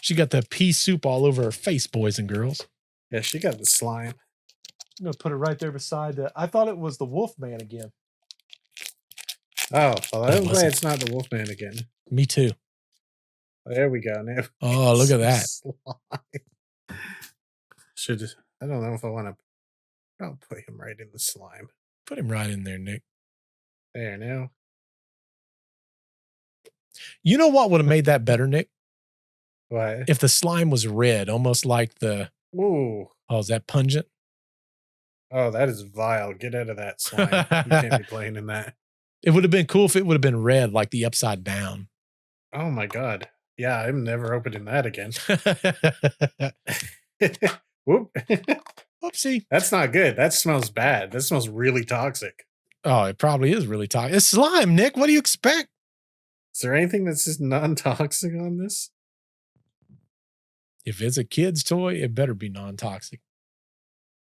She got the pea soup all over her face, boys and girls. Yeah, she got the slime. I'm going to put it right there beside the... I thought it was the Wolfman again. Oh, well, I'm glad it's not the Wolfman again. Me too. There we go. Now. Oh, look at that. I don't know if I want to. I'll put him right in the slime. Put him right in there, Nick. There now. You know what would have made that better, Nick? What? If the slime was red, almost like the... Ooh. Oh, is that pungent? Oh, that is vile. Get out of that slime. You can't be playing in that. It would have been cool if it would have been red, like the Upside Down. Oh, my God. Yeah, I'm never opening that again. Whoop. Whoopsie. That's not good. That smells bad. That smells really toxic. Oh, it probably is really toxic. It's slime, Nick. What do you expect? Is there anything that's just non-toxic on this? If it's a kid's toy, it better be non-toxic.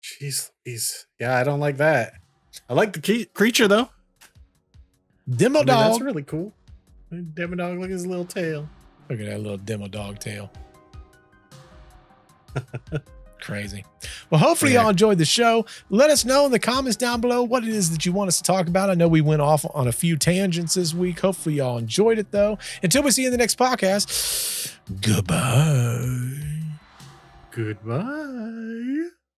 Jeez. Yeah, I don't like that. I like the creature, though. Demo dog. That's really cool. Demo dog, look at his little tail. Look at that little demo dog tail. Crazy. Well, hopefully y'all enjoyed the show. Let us know in the comments down below what it is that you want us to talk about. I know we went off on a few tangents this week. Hopefully y'all enjoyed it, though. Until we see you in the next podcast, goodbye. Goodbye.